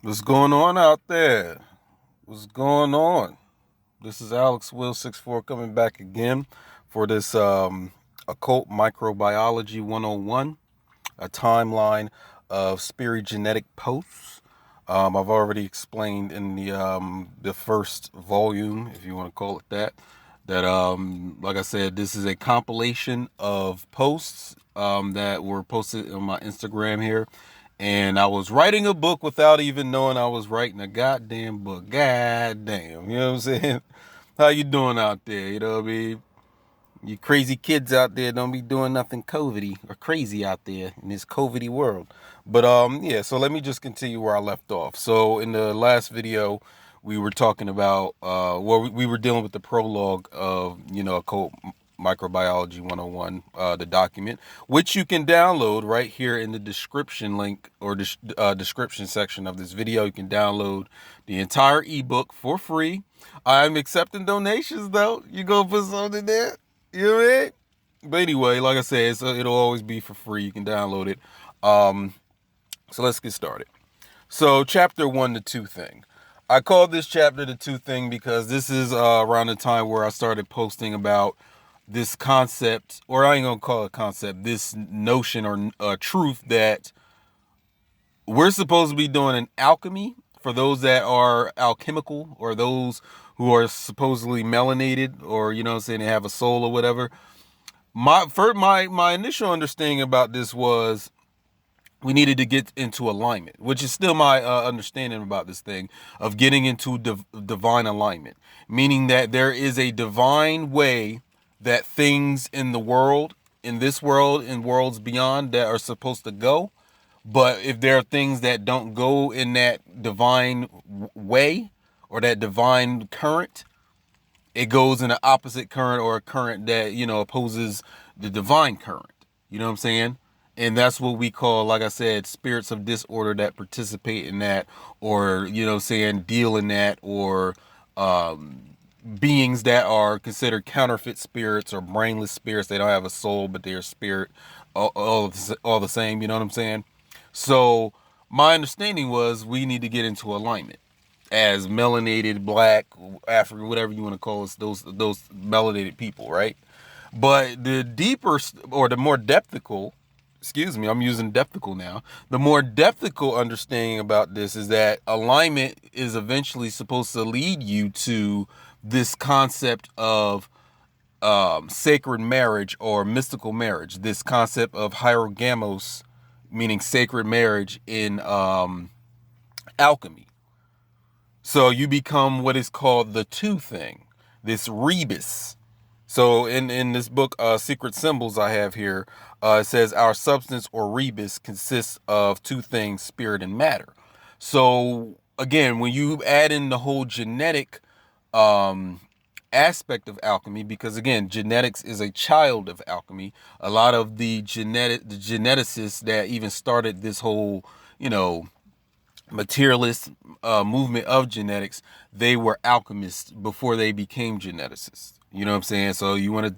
What's going on out there? What's going on? This is Alex Will 64 coming back again for this Occult Microbiology 101, a timeline of spirogenetic posts. I've already explained in the first volume, if you want to call it that, like I said, this is a compilation of posts that were posted on my Instagram here. And I was writing a book without even knowing I was writing a goddamn book. God damn. You know what I'm saying? How you doing out there? You know what I mean? You crazy kids out there don't be doing nothing COVIDy or crazy out there in this COVIDy world. But yeah, so let me just continue where I left off. So in the last video, we were talking about we were dealing with the prologue of, Occult Microbiology 101, the document, which you can download right here in the description link or description section of this video. You can download the entire ebook for free. I'm accepting donations though. You gonna put something there? You know what I mean? But anyway, like I said, it'll always be for free. You can download it. So let's get started. So chapter 1, the two thing. I called this chapter the two thing because this is around the time where I started posting about this concept, or I ain't gonna call it concept, this notion or truth that we're supposed to be doing an alchemy for those that are alchemical or those who are supposedly melanated or, you know what I'm saying, they have a soul or whatever. My initial understanding about this was we needed to get into alignment, which is still my understanding about this thing of getting into divine alignment, meaning that there is a divine way that things in the world, in this world, and worlds beyond that are supposed to go. But if there are things that don't go in that divine way or that divine current, it goes in an opposite current or a current that, opposes the divine current. You know what I'm saying? And that's what we call, like I said, spirits of disorder that participate in that, or, deal in that, or beings that are considered counterfeit spirits or brainless spirits. They don't have a soul, but they're spirit, all the same. You know what I'm saying? So my understanding was we need to get into alignment as melanated, black, African, whatever you want to call us, those melanated people, right? But the deeper or the more depthical, excuse me, I'm using depthical now. The more depthical understanding about this is that alignment is eventually supposed to lead you to this concept of sacred marriage or mystical marriage. This concept of hierogamos, meaning sacred marriage in alchemy. So you become what is called the two thing, this rebus. So in this book, Secret Symbols I have here, it says our substance or rebus consists of two things, spirit and matter. So again, when you add in the whole genetic aspect of alchemy, because again, genetics is a child of alchemy. A lot of the geneticists that even started this whole, materialist movement of genetics, they were alchemists before they became geneticists. You know what I'm saying? So you want to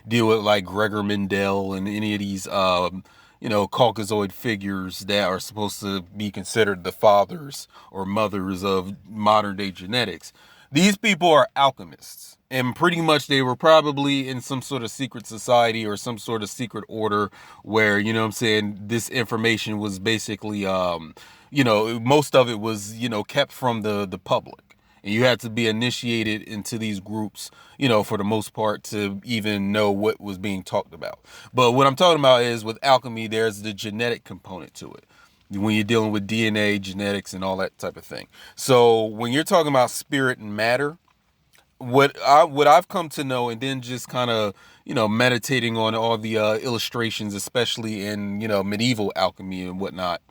deal with like Gregor Mendel and any of these, Caucasoid figures that are supposed to be considered the fathers or mothers of modern day genetics. These people are alchemists. And pretty much they were probably in some sort of secret society or some sort of secret order where, you know what I'm saying, this information was basically, most of it was, kept from the public. And you had to be initiated into these groups, for the most part to even know what was being talked about. But what I'm talking about is with alchemy, there's the genetic component to it when you're dealing with DNA, genetics, and all that type of thing. So when you're talking about spirit and matter, what I've come to know, and then just kind of meditating on all the illustrations, especially in medieval alchemy and whatnot,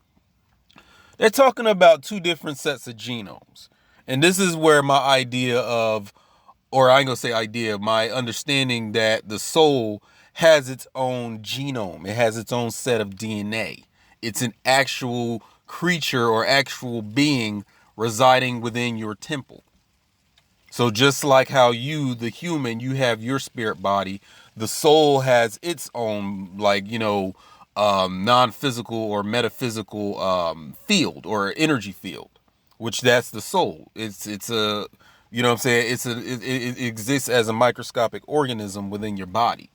they're talking about two different sets of genomes, and this is where my idea of, or I ain't gonna say idea, my understanding that the soul has its own genome, it has its own set of DNA. It's an actual creature or actual being residing within your temple. So just like how you, the human, you have your spirit body, the soul has its own, like, non-physical or metaphysical field or energy field. which that's the soul. It's a, you know what I'm saying? It exists as a microscopic organism within your body.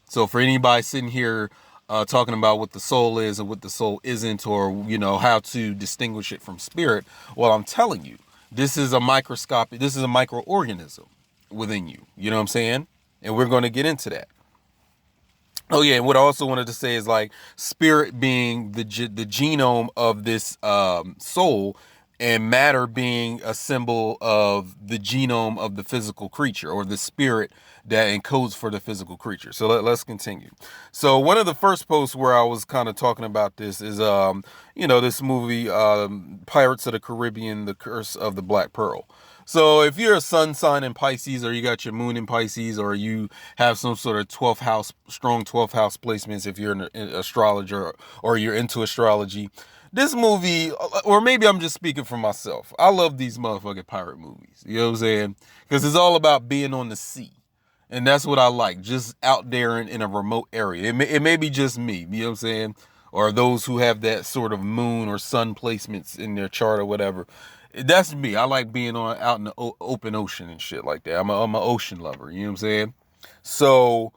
So for anybody sitting here talking about what the soul is and what the soul isn't, or how to distinguish it from spirit, well, I'm telling you, this is a microscopic, this is a microorganism within you. You know what I'm saying? And we're going to get into that. Oh yeah, and what I also wanted to say is, like, spirit being the genome of this soul, and matter being a symbol of the genome of the physical creature, or the spirit that encodes for the physical creature. So let's continue. So one of the first posts where I was kind of talking about this is this movie, Pirates of the Caribbean: The Curse of the Black Pearl. So if you're a sun sign in Pisces, or you got your moon in Pisces, or you have some sort of 12th house, strong 12th house placements, if you're an astrologer, or you're into astrology, this movie, or maybe I'm just speaking for myself, I love these motherfucking pirate movies. You know what I'm saying? Because it's all about being on the sea. And that's what I like, just out there in a remote area. It may be just me, you know what I'm saying? Or those who have that sort of moon or sun placements in their chart or whatever. That's me. I like being out in the open ocean and shit like that. I'm an ocean lover, you know what I'm saying? So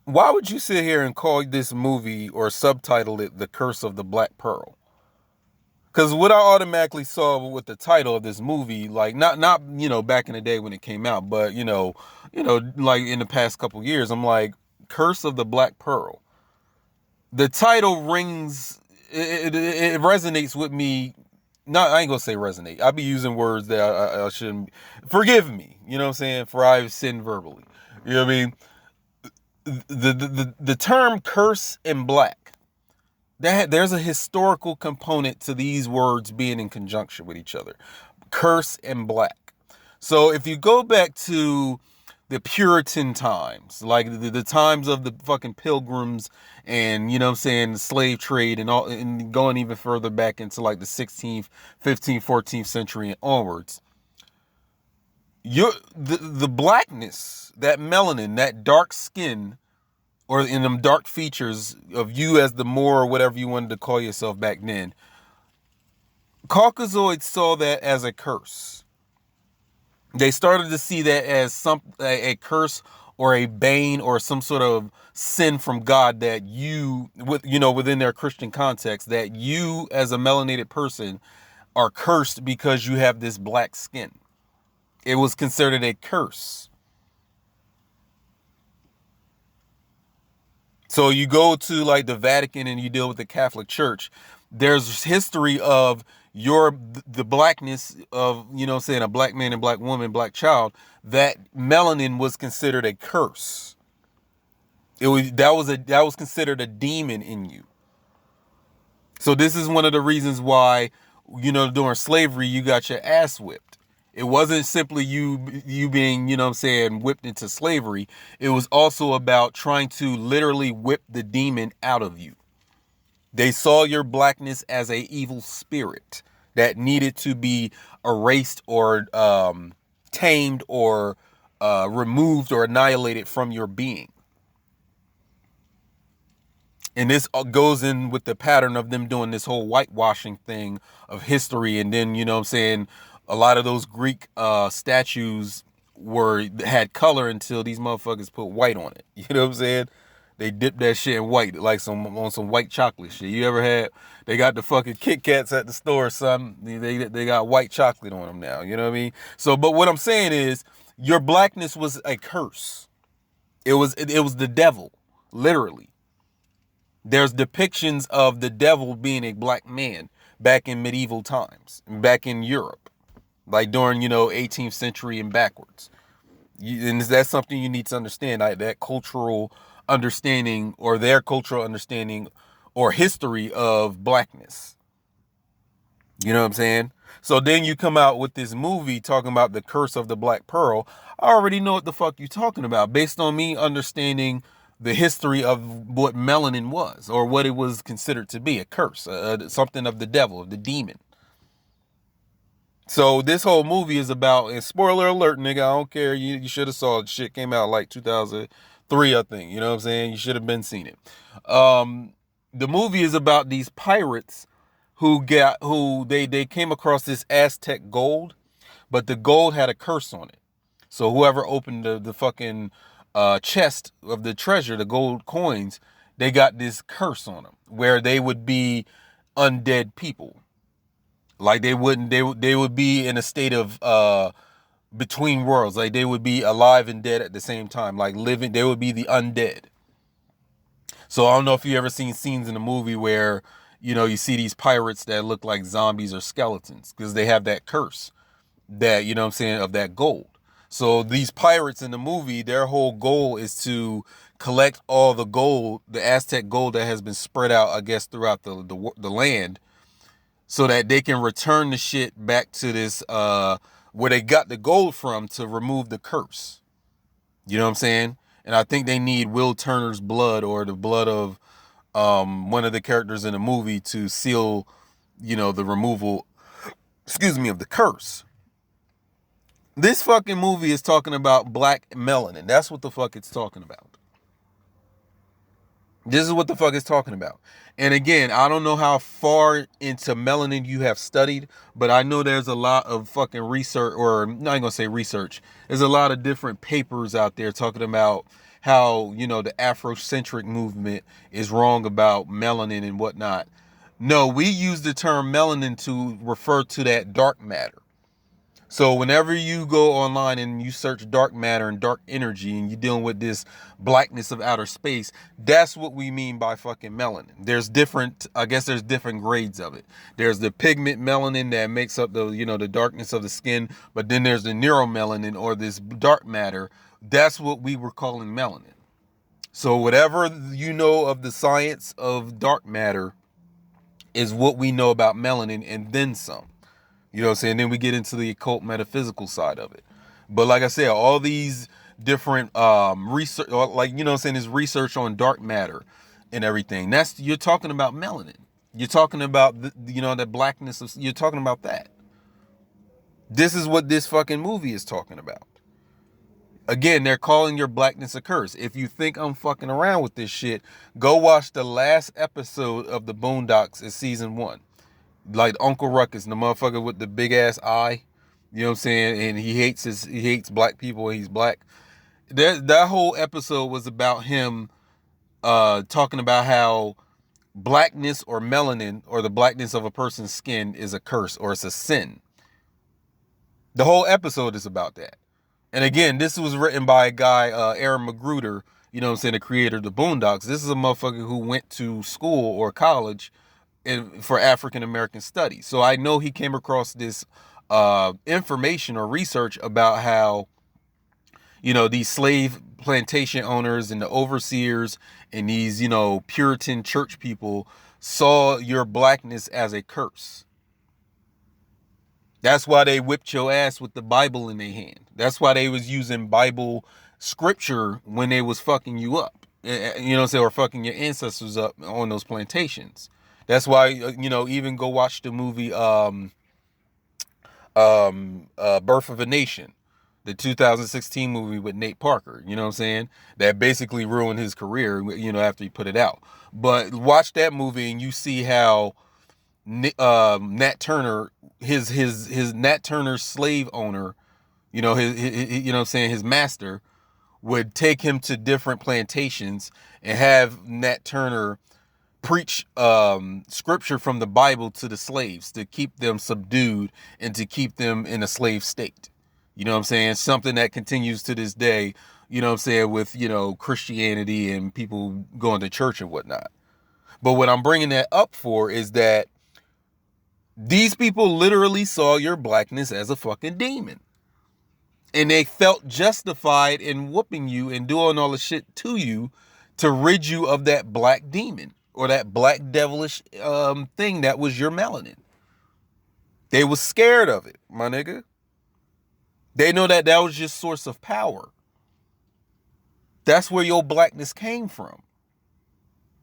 why would you sit here and call this movie, or subtitle it, The Curse of the Black Pearl? Because what I automatically saw with the title of this movie, like not back in the day when it came out, but like in the past couple years, I'm like, Curse of the Black Pearl. The title rings, it resonates with me. No, I ain't gonna say resonate. I'll be using words that I shouldn't. Forgive me, you know what I'm saying, for I've sinned verbally. You know what I mean? The term curse and black, there's a historical component to these words being in conjunction with each other. Curse and black. So if you go back to the Puritan times, like the times of the fucking pilgrims, and you know what I'm saying, the slave trade, and all, and going even further back into like the 16th, 15th, 14th century and onwards, the blackness, that melanin, that dark skin, or in them dark features of you as the Moor, or whatever you wanted to call yourself back then, Caucasoids saw that as a curse. They started to see that as a curse, or a bane, or some sort of sin from God, that within their Christian context, that you as a melanated person are cursed because you have this black skin. It was considered a curse. So you go to like the Vatican and you deal with the Catholic Church. There's history of the blackness of, saying, a black man and black woman, black child, that melanin was considered a curse. That was considered a demon in you. So this is one of the reasons why, during slavery, you got your ass whipped. It wasn't simply you being, whipped into slavery. It was also about trying to literally whip the demon out of you. They saw your blackness as a evil spirit that needed to be erased, or tamed, or removed, or annihilated from your being. And this goes in with the pattern of them doing this whole whitewashing thing of history. And then, a lot of those Greek statues had color until these motherfuckers put white on it. You know what I'm saying? They dipped that shit in white, like on some white chocolate shit. You ever had? They got the fucking Kit Kats at the store, son. They got white chocolate on them now. You know what I mean? So, but what I'm saying is, your blackness was a curse. It was the devil, literally. There's depictions of the devil being a black man back in medieval times, back in Europe, like during 18th century and backwards. And that's something you need to understand, that cultural understanding, or their cultural understanding, or history of blackness. You know what I'm saying? So then you come out with this movie talking about the curse of the Black Pearl. I already know what the fuck you're talking about, based on me understanding the history of what melanin was, or what it was considered to be, a curse, something of the devil, of the demon. So this whole movie is about, and spoiler alert, nigga, I don't care. You should have saw it. Shit came out like 2003, I think. You know what I'm saying? You should have been seen it. The movie is about these pirates who they came across this Aztec gold, but the gold had a curse on it. So whoever opened the fucking chest of the treasure, the gold coins, they got this curse on them where they would be undead people. Like they would be in a state of between worlds. Like they would be alive and dead at the same time. Like living, they would be the undead. So I don't know if you ever seen scenes in a movie where, you know, you see these pirates that look like zombies or skeletons because they have that curse, that, you know what I'm saying, of that gold. So these pirates in the movie, their whole goal is to collect all the gold, the Aztec gold that has been spread out, I guess, throughout the land, so that they can return the shit back to this where they got the gold from to remove the curse. You know what I'm saying? And I think they need Will Turner's blood or the blood of one of the characters in the movie to seal, you know, the removal, excuse me, of the curse. This fucking movie is talking about black melanin. That's what the fuck it's talking about. This is what the fuck it's talking about. And again, I don't know how far into melanin you have studied, but I know there's a lot of fucking research, or I'm not even gonna say research. There's a lot of different papers out there talking about how, you know, the Afrocentric movement is wrong about melanin and whatnot. No, we use the term melanin to refer to that dark matter. So whenever you go online and you search dark matter and dark energy and you're dealing with this blackness of outer space, that's what we mean by fucking melanin. There's different, I guess there's different grades of it. There's the pigment melanin that makes up the, you know, the darkness of the skin, but then there's the neuromelanin, or this dark matter. That's what we were calling melanin. So whatever you know of the science of dark matter is what we know about melanin, and then some. You know what I'm saying? Then we get into the occult metaphysical side of it. But like I said, all these different research, like, you know what I'm saying, this research on dark matter and everything. That's, you're talking about melanin. You're talking about you know, the blackness of, you're talking about that. This is what this fucking movie is talking about. Again, they're calling your blackness a curse. If you think I'm fucking around with this shit, go watch the last episode of the Boondocks in season 1. Like Uncle Ruckus, the motherfucker with the big ass eye, you know what I'm saying, and he hates black people and he's black. That whole episode was about him talking about how blackness or melanin, or the blackness of a person's skin, is a curse or it's a sin. The whole episode is about that. And again, this was written by a guy, Aaron Magruder, you know what I'm saying, the creator of the Boondocks. This is a motherfucker who went to school or college for African American studies. So I know he came across this information or research about how, you know, these slave plantation owners and the overseers and these, you know, Puritan church people saw your blackness as a curse. That's why they whipped your ass with the Bible in their hand. That's why they was using Bible scripture when they was fucking you up. You know what I'm saying? Or fucking your ancestors up on those plantations. That's why, you know, even go watch the movie Birth of a Nation, the 2016 movie with Nate Parker, you know what I'm saying? That basically ruined his career, you know, after he put it out. But watch that movie and you see how Nat Turner, his Nat Turner's slave owner, you know, his you know what I'm saying, his master would take him to different plantations and have Nat Turner preach scripture from the Bible to the slaves to keep them subdued and to keep them in a slave state. You know what I'm saying? Something that continues to this day, you know what I'm saying, with, you know, Christianity and people going to church and whatnot. But what I'm bringing that up for is that these people literally saw your blackness as a fucking demon. And they felt justified in whooping you and doing all the shit to you to rid you of that black demon or that black devilish thing that was your melanin. They was scared of it, my nigga. They know that that was your source of power. That's where your blackness came from.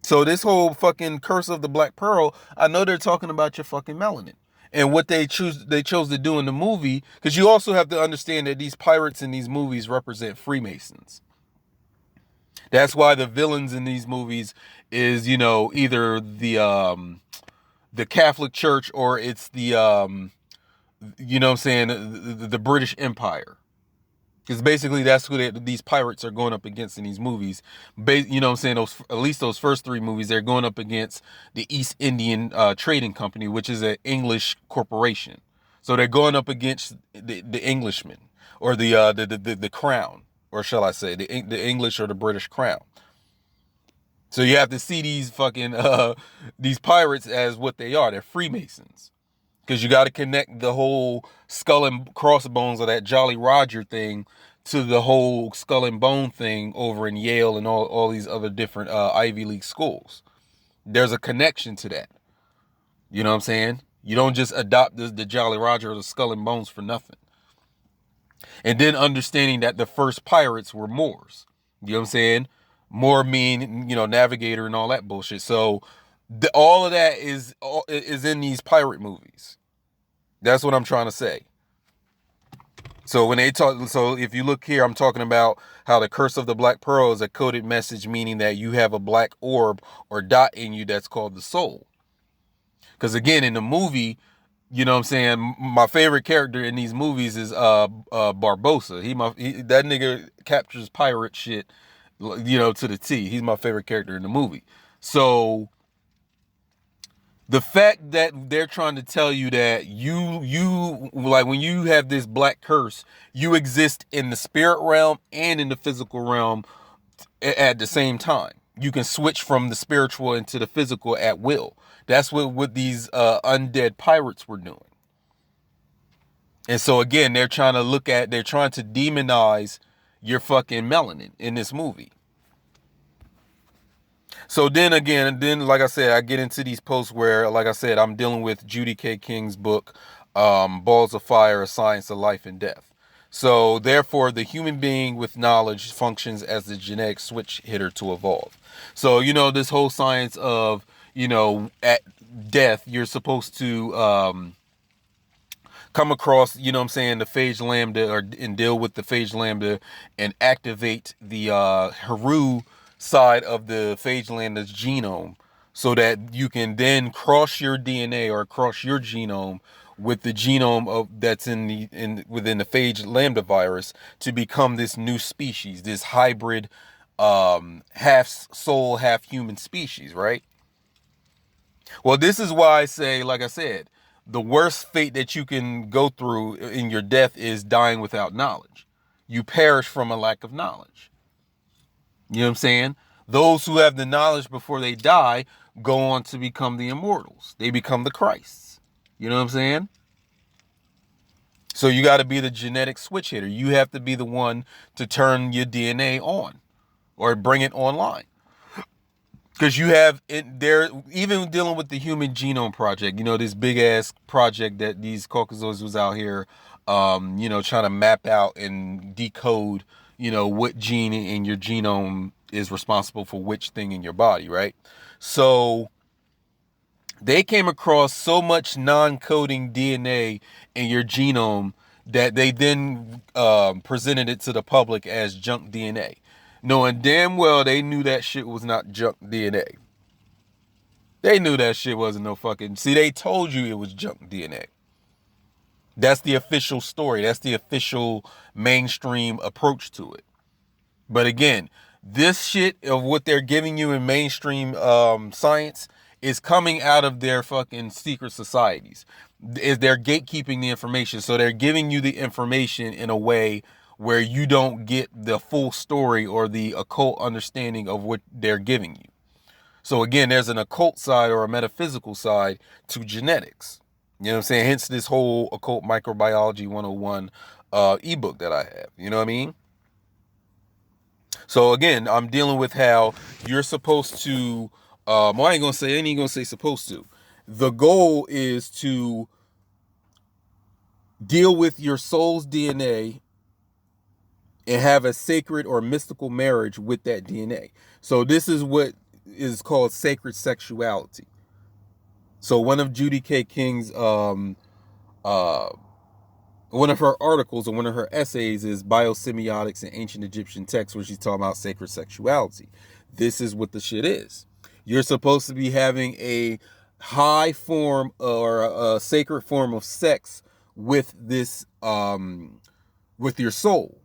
So this whole fucking curse of the black pearl, I know they're talking about your fucking melanin. And what they chose to do in the movie, because you also have to understand that these pirates in these movies represent Freemasons. That's why the villains in these movies is, you know, either the the Catholic Church, or it's the you know what I'm saying, the British Empire. Because basically that's who these pirates are going up against in these movies. You know what I'm saying? At least those first three movies, they're going up against the East Indian Trading Company, which is an English corporation. So they're going up against the Englishmen, or the crown, or shall I say, the English or the British crown. So you have to see these fucking these pirates as what they are. They're Freemasons. Because you got to connect the whole skull and crossbones of that Jolly Roger thing to the whole skull and bone thing over in Yale and all these other different Ivy League schools. There's a connection to that. You know what I'm saying? You don't just adopt the Jolly Roger or the skull and bones for nothing. And then understanding that the first pirates were Moors. You know what I'm saying? Moor mean, navigator and all that bullshit. So all of that is in these pirate movies. That's what I'm trying to say. So when they talk, so if you look here, I'm talking about how the Curse of the Black Pearl is a coded message, meaning that you have a black orb or dot in you that's called the soul. Because again, in the movie, you know what I'm saying, my favorite character in these movies is Barbossa. That nigga captures pirate shit, to the T. He's my favorite character in the movie. So the fact that they're trying to tell you that you like, when you have this black curse, you exist in the spirit realm and in the physical realm at the same time. You can switch from the spiritual into the physical at will. That's what these undead pirates were doing. And so again, they're trying to demonize your fucking melanin in this movie. So then like I said, I get into these posts where, like I said, I'm dealing with Judy K. King's book, Balls of Fire, A Science of Life and Death. So therefore, the human being with knowledge functions as the genetic switch hitter to evolve. So, this whole science of, at death, you're supposed to come across, the phage lambda, and deal with the phage lambda and activate the Haru side of the phage lambda's genome, so that you can then cross your DNA or cross your genome with the genome that's within the phage lambda virus to become this new species, this hybrid half soul, half human species, right? Well, this is why I say, like I said, the worst fate that you can go through in your death is dying without knowledge. You perish from a lack of knowledge. You know what I'm saying? Those who have the knowledge before they die go on to become the immortals. They become the Christs. You know what I'm saying? So you got to be the genetic switch hitter. You have to be the one to turn your DNA on or bring it online. Because you have it there, even dealing with the Human Genome Project, this big ass project that these Caucasoids was out here, trying to map out and decode, what gene in your genome is responsible for which thing in your body, right? So they came across so much non-coding DNA in your genome that they then presented it to the public as junk DNA. Knowing damn well they knew that shit was not junk DNA. They knew that shit wasn't no fucking... See, they told you it was junk DNA. That's the official story. That's the official mainstream approach to it. But again, this shit of what they're giving you in mainstream science is coming out of their fucking secret societies. They're gatekeeping the information. So they're giving you the information in a way where you don't get the full story or the occult understanding of what they're giving you. So again, there's an occult side or a metaphysical side to genetics. You know what I'm saying? Hence this whole Occult Microbiology 101 ebook that I have. You know what I mean? So again, I'm dealing with how you're supposed to, I ain't gonna say supposed to. The goal is to deal with your soul's DNA and have a sacred or mystical marriage with that DNA. So this is what is called sacred sexuality. So one of Judy K. King's, one of her articles or one of her essays is Biosemiotics in Ancient Egyptian Texts, where she's talking about sacred sexuality. This is what the shit is. You're supposed to be having a high form or a sacred form of sex with this with your soul.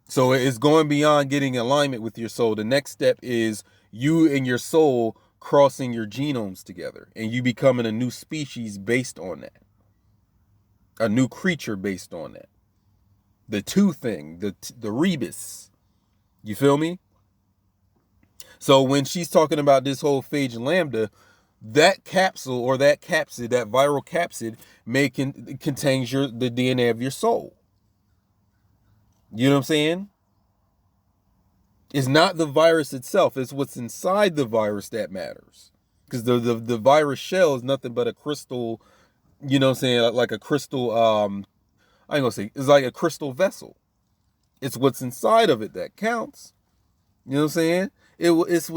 So it's going beyond getting alignment with your soul. The next step is you and your soul crossing your genomes together and you becoming a new species based on that. A new creature based on that. The two thing, the rebus. You feel me? So when she's talking about this whole phage lambda, that capsule or that capsid, that viral capsid, contains the DNA of your soul. You know what I'm saying? It's not the virus itself. It's what's inside the virus that matters. Because the virus shell is nothing but a crystal, you know what I'm saying, like a crystal, I ain't gonna say, it's like a crystal vessel. It's what's inside of it that counts. You know what I'm saying? It's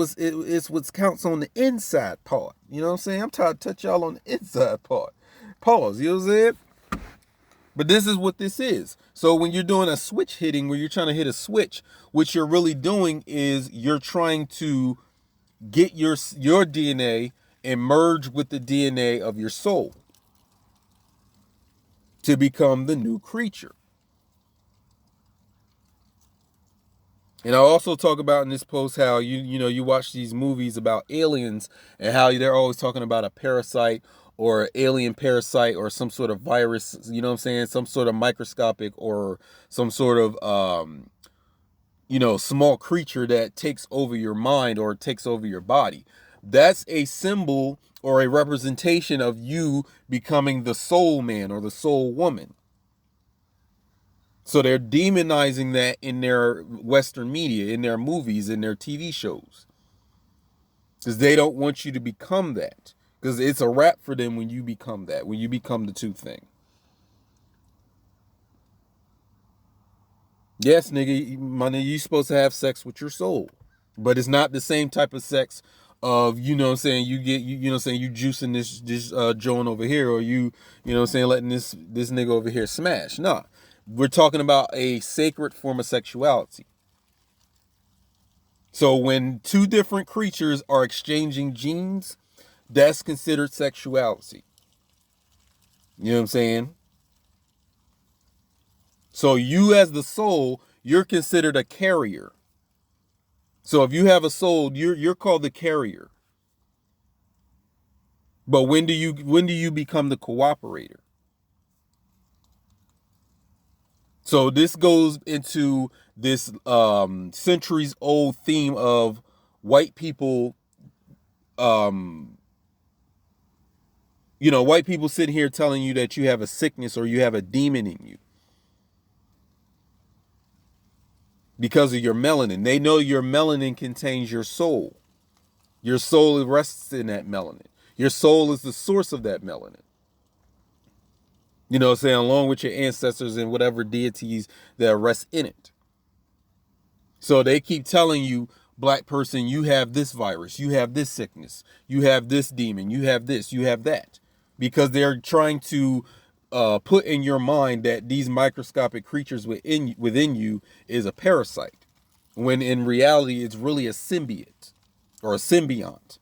what counts on the inside part. You know what I'm saying? I'm trying to touch y'all on the inside part. Pause. You know what I'm saying? But this is what this is. So when you're doing a switch hitting, where you're trying to hit a switch, what you're really doing is you're trying to get your DNA and merge with the DNA of your soul to become the new creature. And I also talk about in this post how you watch these movies about aliens and how they're always talking about a parasite or alien parasite or some sort of virus, you know what I'm saying, some sort of microscopic or some sort of small creature that takes over your mind or takes over your body. That's a symbol or a representation of you becoming the soul man or the soul woman. So they're demonizing that in their Western media, in their movies, in their TV shows. Because they don't want you to become that. Because it's a wrap for them when you become that, when you become the two thing. Yes, nigga, money, you supposed to have sex with your soul. But it's not the same type of sex of, you know what I'm saying, you get, you know what I'm saying, you juicing this joint over here, or you know what I'm saying, letting this nigga over here smash. Nah. We're talking about a sacred form of sexuality. So when two different creatures are exchanging genes, that's considered sexuality. You know what I'm saying? So you as the soul, you're considered a carrier. So if you have a soul, you're called the carrier. But when do you become the cooperator? So this goes into this centuries old theme of white people white people sitting here telling you that you have a sickness or you have a demon in you because of your melanin. They know your melanin contains your soul. Your soul rests in that melanin. Your soul is the source of that melanin. You know what I'm saying? Along with your ancestors and whatever deities that rest in it. So they keep telling you, black person, you have this virus, you have this sickness, you have this demon, you have this, you have that. Because they're trying to put in your mind that these microscopic creatures within you is a parasite. When in reality, it's really a symbiote or a symbiont.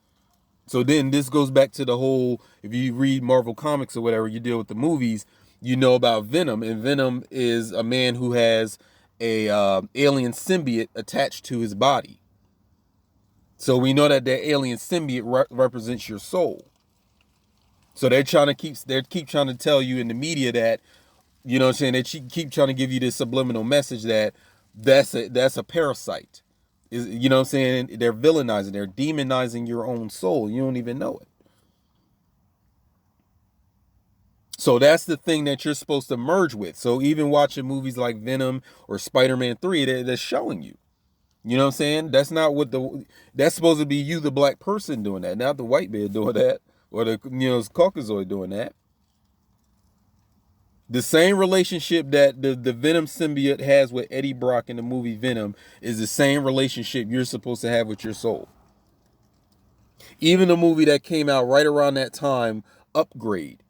So then this goes back to the whole, if you read Marvel Comics or whatever, you deal with the movies, you know about Venom. And Venom is a man who has a alien symbiote attached to his body. So we know that alien symbiote represents your soul. So they're trying to tell you in the media that, you know what I'm saying, they keep trying to give you this subliminal message that that's a parasite. You know what I'm saying? They're villainizing, they're demonizing your own soul. You don't even know it. So that's the thing that you're supposed to merge with. So even watching movies like Venom or Spider-Man 3, they're showing you. You know what I'm saying? That's supposed to be you, the black person, doing that, not the white man doing that, or the Caucasoid doing that. The same relationship that the Venom symbiote has with Eddie Brock in the movie Venom is the same relationship you're supposed to have with your soul. Even the movie that came out right around that time, Upgrade,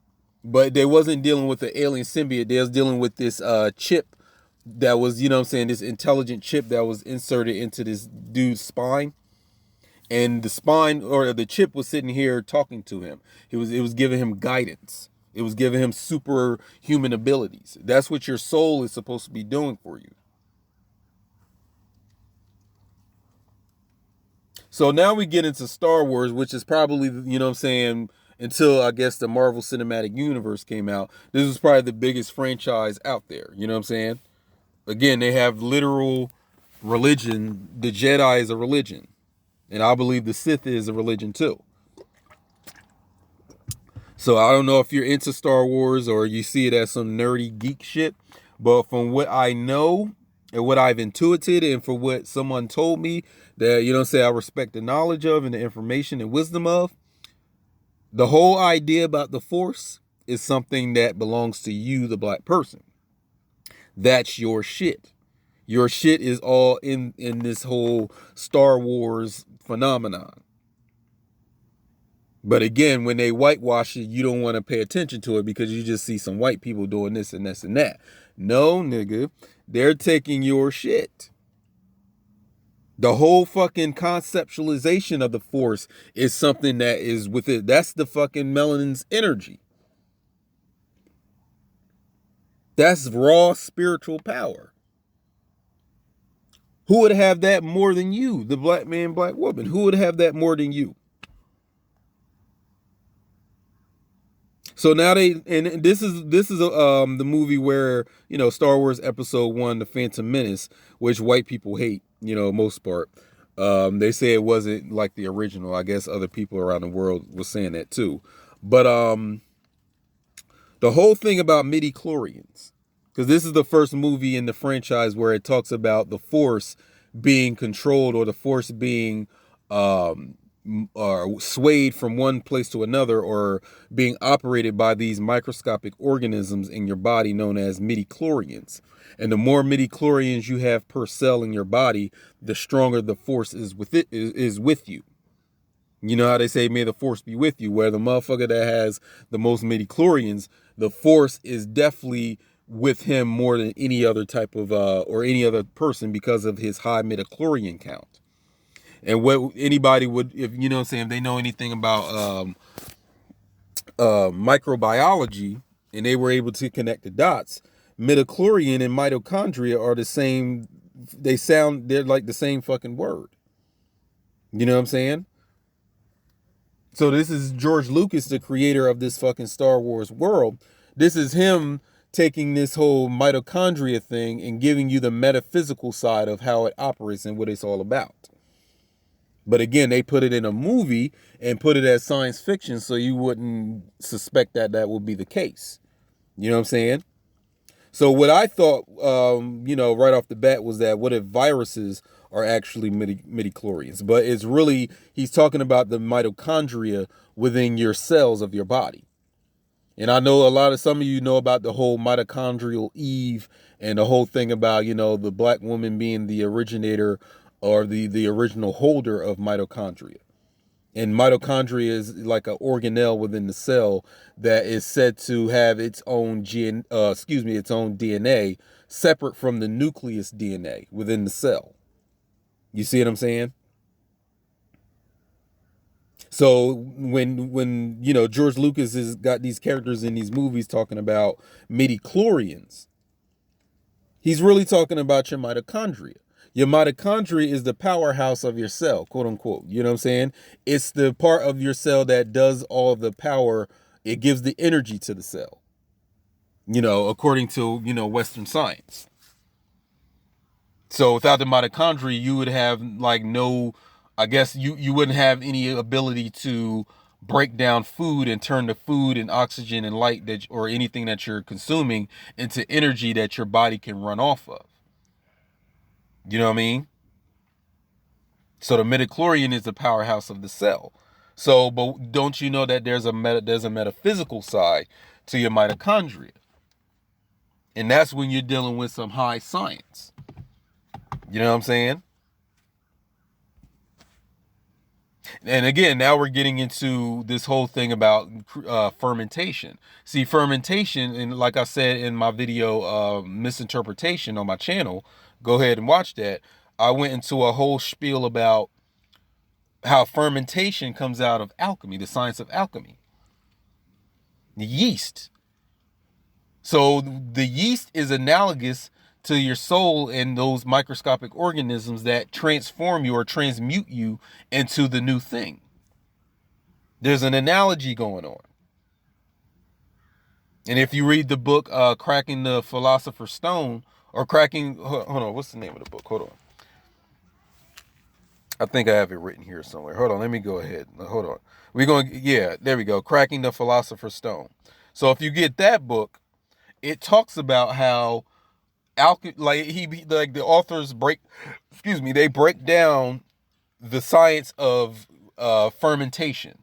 but they wasn't dealing with the alien symbiote. They was dealing with this chip that was, you know what I'm saying, this intelligent chip that was inserted into this dude's spine. and the spine or the chip was sitting here talking to him. It was giving him guidance. It was giving him superhuman abilities. That's what your soul is supposed to be doing for you. So now we get into Star Wars, which is probably, you know what I'm saying, until I guess the Marvel Cinematic Universe came out, this was probably the biggest franchise out there. You know what I'm saying? Again, they have literal religion. The Jedi is a religion. And I believe the Sith is a religion too. So I don't know if you're into Star Wars or you see it as some nerdy geek shit, but from what I know and what I've intuited and for what someone told me that, you know, say I respect the knowledge of and the information and wisdom of, the whole idea about the Force is something that belongs to you, the black person. That's your shit. Your shit is all in this whole Star Wars phenomenon. But again, when they whitewash it, you don't want to pay attention to it because you just see some white people doing this and this and that. No, nigga, they're taking your shit. The whole fucking conceptualization of the Force is something that is with it. That's the fucking melanin's energy. That's raw spiritual power. Who would have that more than you? The black man, black woman. Who would have that more than you? So now and this is the movie where, you know, Star Wars Episode 1, The Phantom Menace, which white people hate, you know, most part. They say it wasn't like the original. I guess other people around the world were saying that too. But the whole thing about midi-chlorians, because this is the first movie in the franchise where it talks about the Force being controlled or the Force being swayed from one place to another or being operated by these microscopic organisms in your body known as midi-chlorians. And the more midi-chlorians you have per cell in your body, the stronger the Force is with you. You know how they say, may the Force be with you, where the motherfucker that has the most midi-chlorians, the Force is definitely with him more than any other type of, or any other person because of his high midi-chlorian count. And what anybody would, if you know what I'm saying, if they know anything about microbiology and they were able to connect the dots, midichlorian and mitochondria are the same, they're like the same fucking word. You know what I'm saying? So this is George Lucas, the creator of this fucking Star Wars world. This is him taking this whole mitochondria thing and giving you the metaphysical side of how it operates and what it's all about. But again, they put it in a movie and put it as science fiction so you wouldn't suspect that that would be the case. You know what I'm saying? So what I thought, you know, right off the bat was that what if viruses are actually midichlorians? But it's really, he's talking about the mitochondria within your cells of your body. And I know some of you know about the whole mitochondrial Eve and the whole thing about, you know, the black woman being the originator or the original holder of mitochondria. And mitochondria is like an organelle within the cell that is said to have its own its own DNA separate from the nucleus DNA within the cell. You see what I'm saying? So when you know George Lucas has got these characters in these movies talking about midichlorians, he's really talking about your mitochondria. Your mitochondria is the powerhouse of your cell, quote unquote. You know what I'm saying? It's the part of your cell that does all of the power. It gives the energy to the cell, you know, according to, you know, Western science. So without the mitochondria, you would have like no, I guess you wouldn't have any ability to break down food and turn the food and oxygen and light that or anything that you're consuming into energy that your body can run off of. You know what I mean? So the midichlorian is the powerhouse of the cell. So, but don't you know that there's a metaphysical side to your mitochondria? And that's when you're dealing with some high science. You know what I'm saying? And again, now we're getting into this whole thing about fermentation. See, fermentation, and like I said in my video, misinterpretation on my channel, go ahead and watch that. I went into a whole spiel about how fermentation comes out of alchemy, the science of alchemy. The yeast. So the yeast is analogous to your soul and those microscopic organisms that transform you or transmute you into the new thing. There's an analogy going on. And if you read the book Cracking the Philosopher's Stone, or hold on, what's the name of the book? Hold on. I think I have it written here somewhere. Hold on, let me go ahead. Hold on. There we go. Cracking the Philosopher's Stone. So if you get that book, it talks about how the authors they break down the science of fermentation,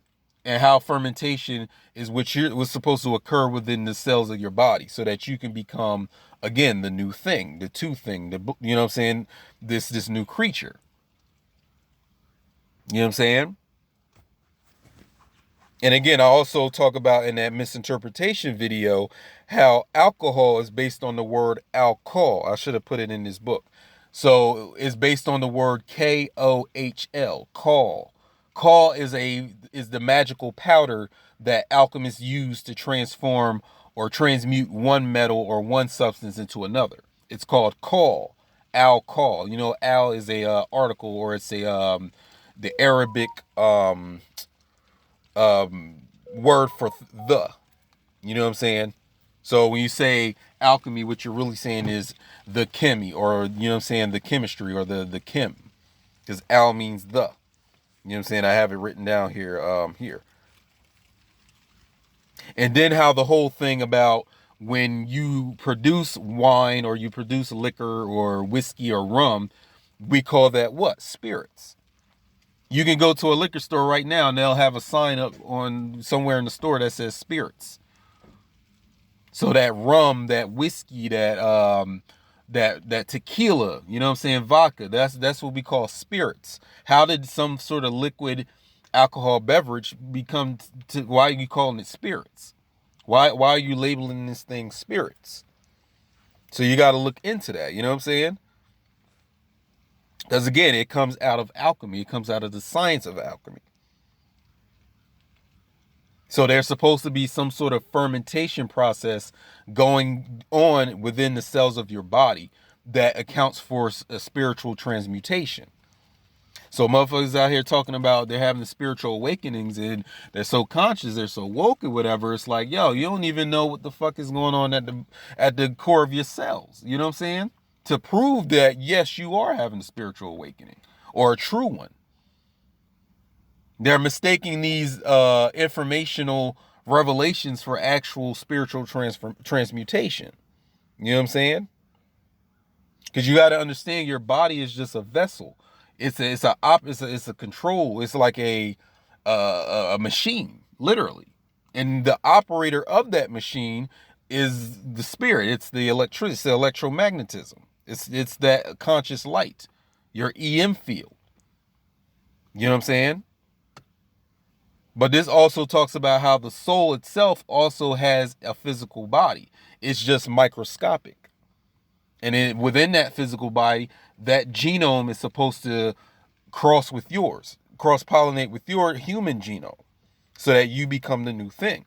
and how fermentation is what's supposed to occur within the cells of your body, so that you can become, again, the new thing, the two thing, you know what I'm saying, this new creature. You know what I'm saying? And again, I also talk about in that misinterpretation video how alcohol is based on the word alcohol. I should have put it in this book. So it's based on the word Kohl. Kohl. Kohl is the magical powder that alchemists use to transform or transmute one metal or one substance into another. It's called Kohl. Alcohol. You know, al is a article, or it's a the Arabic word for the. You know what I'm saying? So when you say alchemy, what you're really saying is the chemi, or, you know what I'm saying, the chemistry, or the chem, because al means the. You know what I'm saying? I have it written down here. Here. And then how the whole thing about when you produce wine, or you produce liquor or whiskey or rum, we call that what? Spirits. You can go to a liquor store right now and they'll have a sign up on somewhere in the store that says spirits. So that rum, that whiskey, that tequila, you know what I'm saying, vodka, that's what we call spirits. How did some sort of liquid alcohol beverage become why are you calling it spirits? Why are you labeling this thing spirits? So you got to look into that, you know what I'm saying? Because again, it comes out of alchemy. It comes out of the science of alchemy. So there's supposed to be some sort of fermentation process going on within the cells of your body that accounts for a spiritual transmutation. So motherfuckers out here talking about they're having the spiritual awakenings and they're so conscious, they're so woke or whatever. It's like, yo, you don't even know what the fuck is going on at the core of your cells. You know what I'm saying? To prove that, yes, you are having a spiritual awakening, or a true one. They're mistaking these informational revelations for actual spiritual transmutation. You know what I'm saying? Because you got to understand, your body is just a vessel. It's a control. It's like a machine, literally. And the operator of that machine is the spirit. It's the electricity. It's the electromagnetism. It's that conscious light, your EM field. You know what I'm saying? But this also talks about how the soul itself also has a physical body. It's just microscopic. And within that physical body, that genome is supposed to cross-pollinate with your human genome, so that you become the new thing.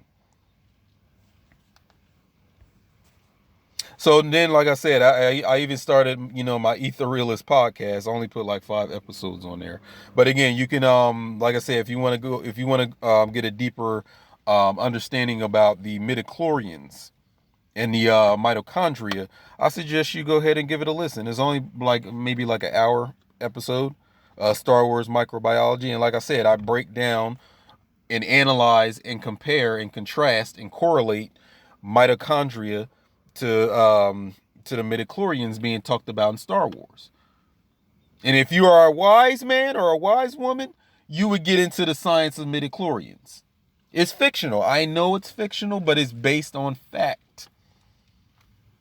So then, like I said, I even started, my Etherealist podcast. I only put like 5 episodes on there. But again, you can, like I said, if you want to get a deeper understanding about the midichlorians and the mitochondria, I suggest you go ahead and give it a listen. It's only maybe like an hour episode, Star Wars Microbiology. And like I said, I break down and analyze and compare and contrast and correlate mitochondria to the midichlorians being talked about in Star Wars. And if you are a wise man or a wise woman, you would get into the science of midichlorians. It's fictional. I know it's fictional, but it's based on fact.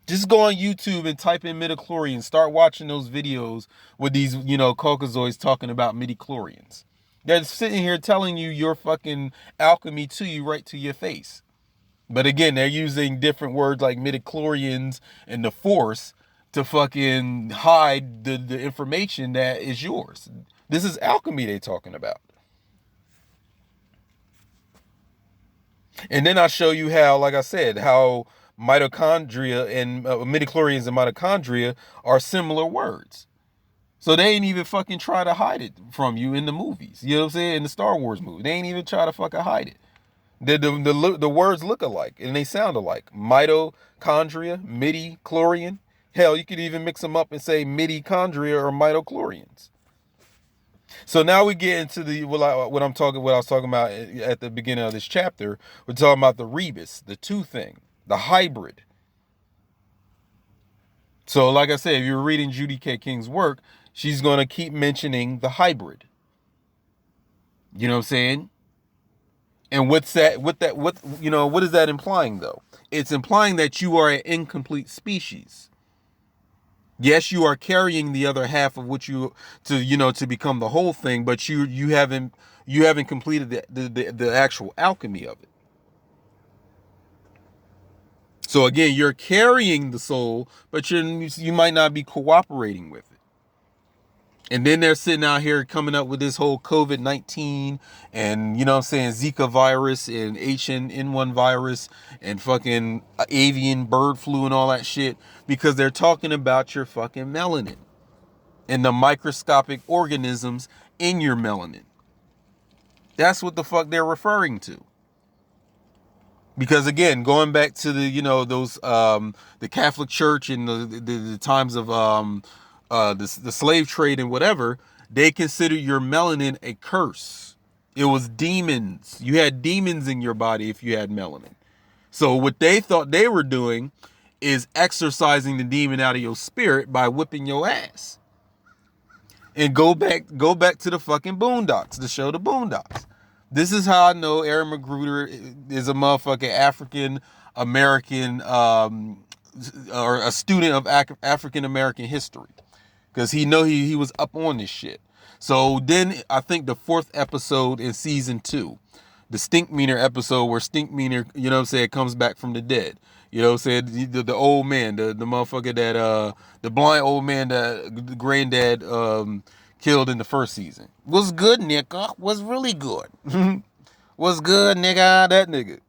Just go on YouTube and type in midichlorians. Start watching those videos with these, Caucasoids talking about midichlorians. They're sitting here telling you your fucking alchemy to you, right to your face. But again, they're using different words like midichlorians and the force to fucking hide the information that is yours. This is alchemy they're talking about. And then I show you how, like I said, how mitochondria and midichlorians and mitochondria are similar words. So they ain't even fucking try to hide it from you in the movies. You know what I'm saying? In the Star Wars movie, they ain't even try to fucking hide it. The words look alike and they sound alike. Mitochondria, midi-chlorian. Hell, you could even mix them up and say mitochondria or mitochlorians. So now we get into what I was talking about at the beginning of this chapter. We're talking about the rebus, the two thing, the hybrid. So, like I said, if you're reading Judy K. King's work, she's going to keep mentioning the hybrid. You know what I'm saying? And what is that implying though? It's implying that you are an incomplete species. Yes, you are carrying the other half of what to become the whole thing, but you haven't completed the actual alchemy of it. So again, you're carrying the soul, but you might not be cooperating with it. And then they're sitting out here coming up with this whole COVID-19 and, Zika virus and H1N1 virus and fucking avian bird flu and all that shit because they're talking about your fucking melanin and the microscopic organisms in your melanin. That's what the fuck they're referring to. Because again, going back to the Catholic Church and the times of the slave trade and whatever, they considered your melanin a curse. It was demons. You had demons in your body if you had melanin. So what they thought they were doing is exorcising the demon out of your spirit by whipping your ass. And go back to the fucking Boondocks, the show The Boondocks. This is how I know Aaron McGruder is a motherfucking African American or a student of African American history, because he was up on this shit. So then I think the 4th episode in season 2, the Stinkmeaner episode where Stinkmeaner, comes back from the dead. The old man, the motherfucker that the blind old man that the granddad killed in the first season. Was good, nigga. Was really good. Was good, nigga. That nigga.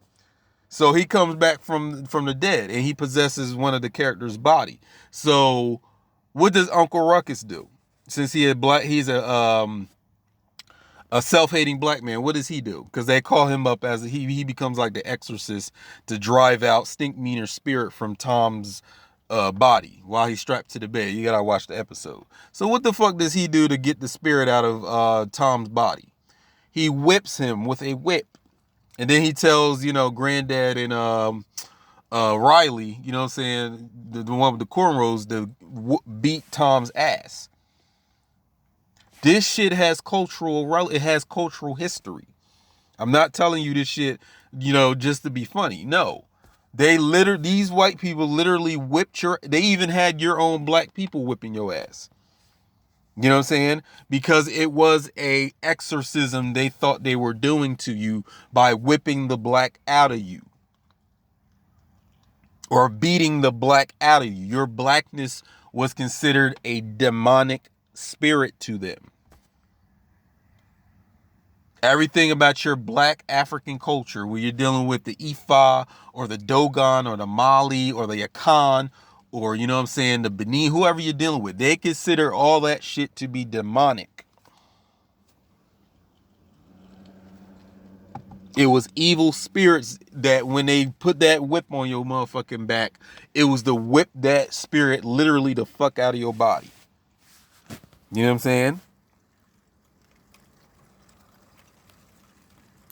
So he comes back from the dead and he possesses one of the characters' body. So what does Uncle Ruckus do? Since he's a self-hating black man. What does he do? Because they call him up as he becomes like the exorcist to drive out Stinkmeaner's spirit from Tom's body while he's strapped to the bed. You gotta watch the episode. So what the fuck does he do to get the spirit out of Tom's body? He whips him with a whip, and then he tells Granddad and Riley, the one with the cornrows, to beat Tom's ass. This shit has cultural history. I'm not telling you this shit, just to be funny. No. These white people literally they even had your own black people whipping your ass. You know what I'm saying? Because it was a exorcism they thought they were doing to you by whipping the black out of you. Or beating the black out of you. Your blackness was considered a demonic spirit to them. Everything about your black African culture, where you're dealing with the Ifa or the Dogon or the Mali or the Akan or, the Benin, whoever you're dealing with, they consider all that shit to be demonic. It was evil spirits that when they put that whip on your motherfucking back, it was to whip that spirit literally the fuck out of your body. You know what I'm saying?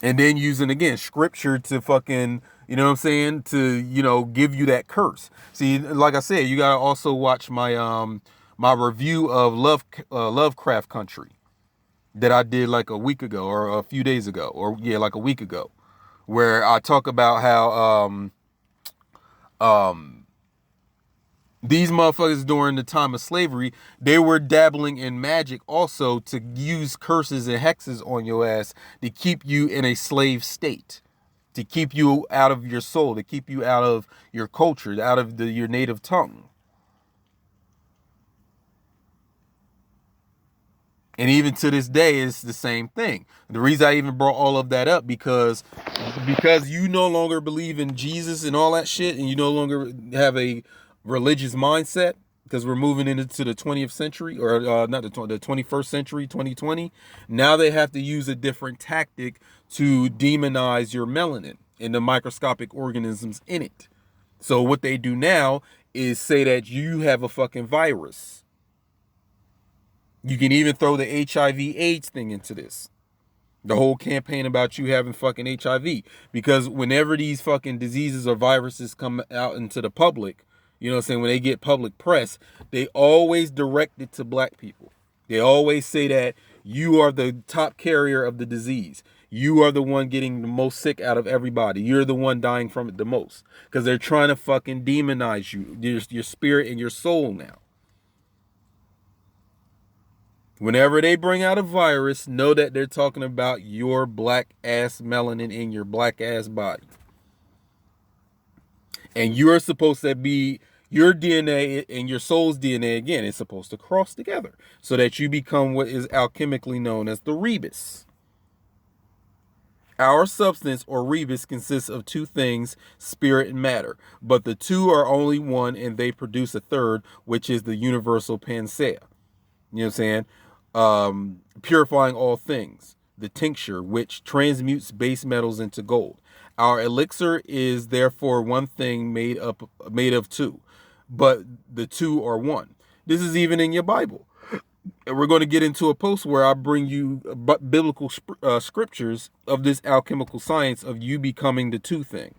And then using, again, scripture to fucking, to, give you that curse. See, like I said, you gotta also watch my my review of Lovecraft Country that I did like a week ago or a few days ago, or like a week ago, where I talk about how these motherfuckers during the time of slavery, they were dabbling in magic also to use curses and hexes on your ass to keep you in a slave state, to keep you out of your soul, to keep you out of your culture, out of your native tongue. And even to this day, it's the same thing. The reason I even brought all of that up because you no longer believe in Jesus and all that shit, and you no longer have a religious mindset, because we're moving into the 20th century, or not the 21st century, 2020. Now they have to use a different tactic to demonize your melanin and the microscopic organisms in it. So what they do now is say that you have a fucking virus. You can even throw the HIV/AIDS thing into this. The whole campaign about you having fucking HIV. Because whenever these fucking diseases or viruses come out into the public, you know what I'm saying, when they get public press, they always direct it to black people. They always say that you are the top carrier of the disease. You are the one getting the most sick out of everybody. You're the one dying from it the most. Because they're trying to fucking demonize you, your spirit and your soul now. Whenever they bring out a virus, know that they're talking about your black ass melanin in your black ass body. And you're supposed to be, your DNA and your soul's DNA, again, is supposed to cross together so that you become what is alchemically known as the rebus. Our substance, or rebus, consists of two things, spirit and matter. But the two are only one, and they produce a third, which is the universal panacea. You know what I'm saying? Purifying all things. The tincture, which transmutes base metals into gold. Our elixir is therefore one thing made of two, but the two are one. This is even in your Bible. And we're going to get into a post where I bring you biblical scriptures of this alchemical science of you becoming the two thing.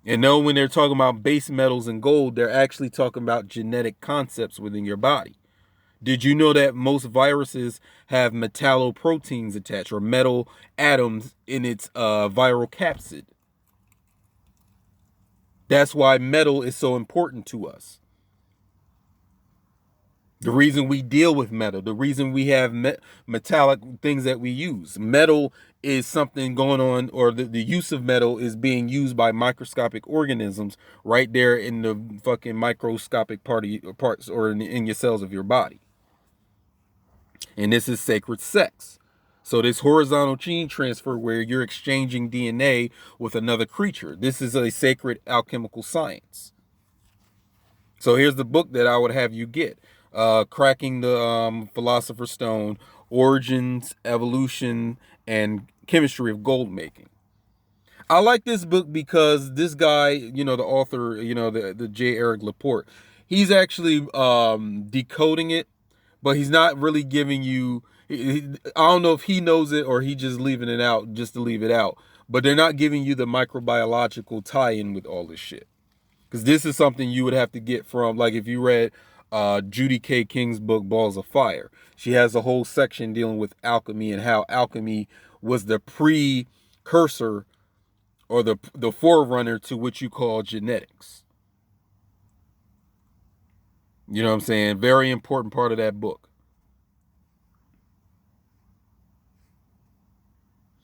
And know when they're talking about base metals and gold, they're actually talking about genetic concepts within your body. Did you know that most viruses have metalloproteins attached, or metal atoms in its viral capsid? That's why metal is so important to us. The reason we deal with metal, the reason we have metallic things that we use. Metal is something going on, or the use of metal is being used by microscopic organisms right there in the fucking microscopic parts or in your cells of your body. And this is sacred sex. So this horizontal gene transfer where you're exchanging DNA with another creature. This is a sacred alchemical science. So here's the book that I would have you get. Cracking the Philosopher's Stone, Origins, Evolution, and Chemistry of Gold Making. I like this book because this guy, you know, the author, you know, the J. Eric Laporte, he's actually decoding it, but he's not really giving you, I don't know if he knows it or he just leaving it out just to leave it out, but they're not giving you the microbiological tie-in with all this shit. Because this is something you would have to get from, like if you read Judy K. King's book, Balls of Fire. She has a whole section dealing with alchemy and how alchemy was the precursor or the forerunner to what you call genetics. You know what I'm saying? Very important part of that book.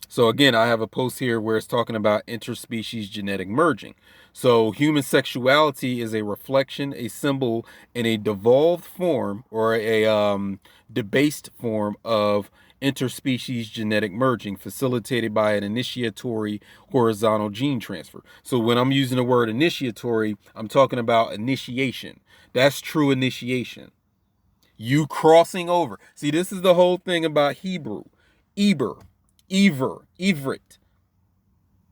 So again, I have a post here where it's talking about interspecies genetic merging. So human sexuality is a reflection, a symbol, and a devolved form, or a debased form of interspecies genetic merging, facilitated by an initiatory horizontal gene transfer. So when I'm using the word initiatory, I'm talking about initiation. That's true initiation. You crossing over. See, this is the whole thing about Hebrew. Ivrit.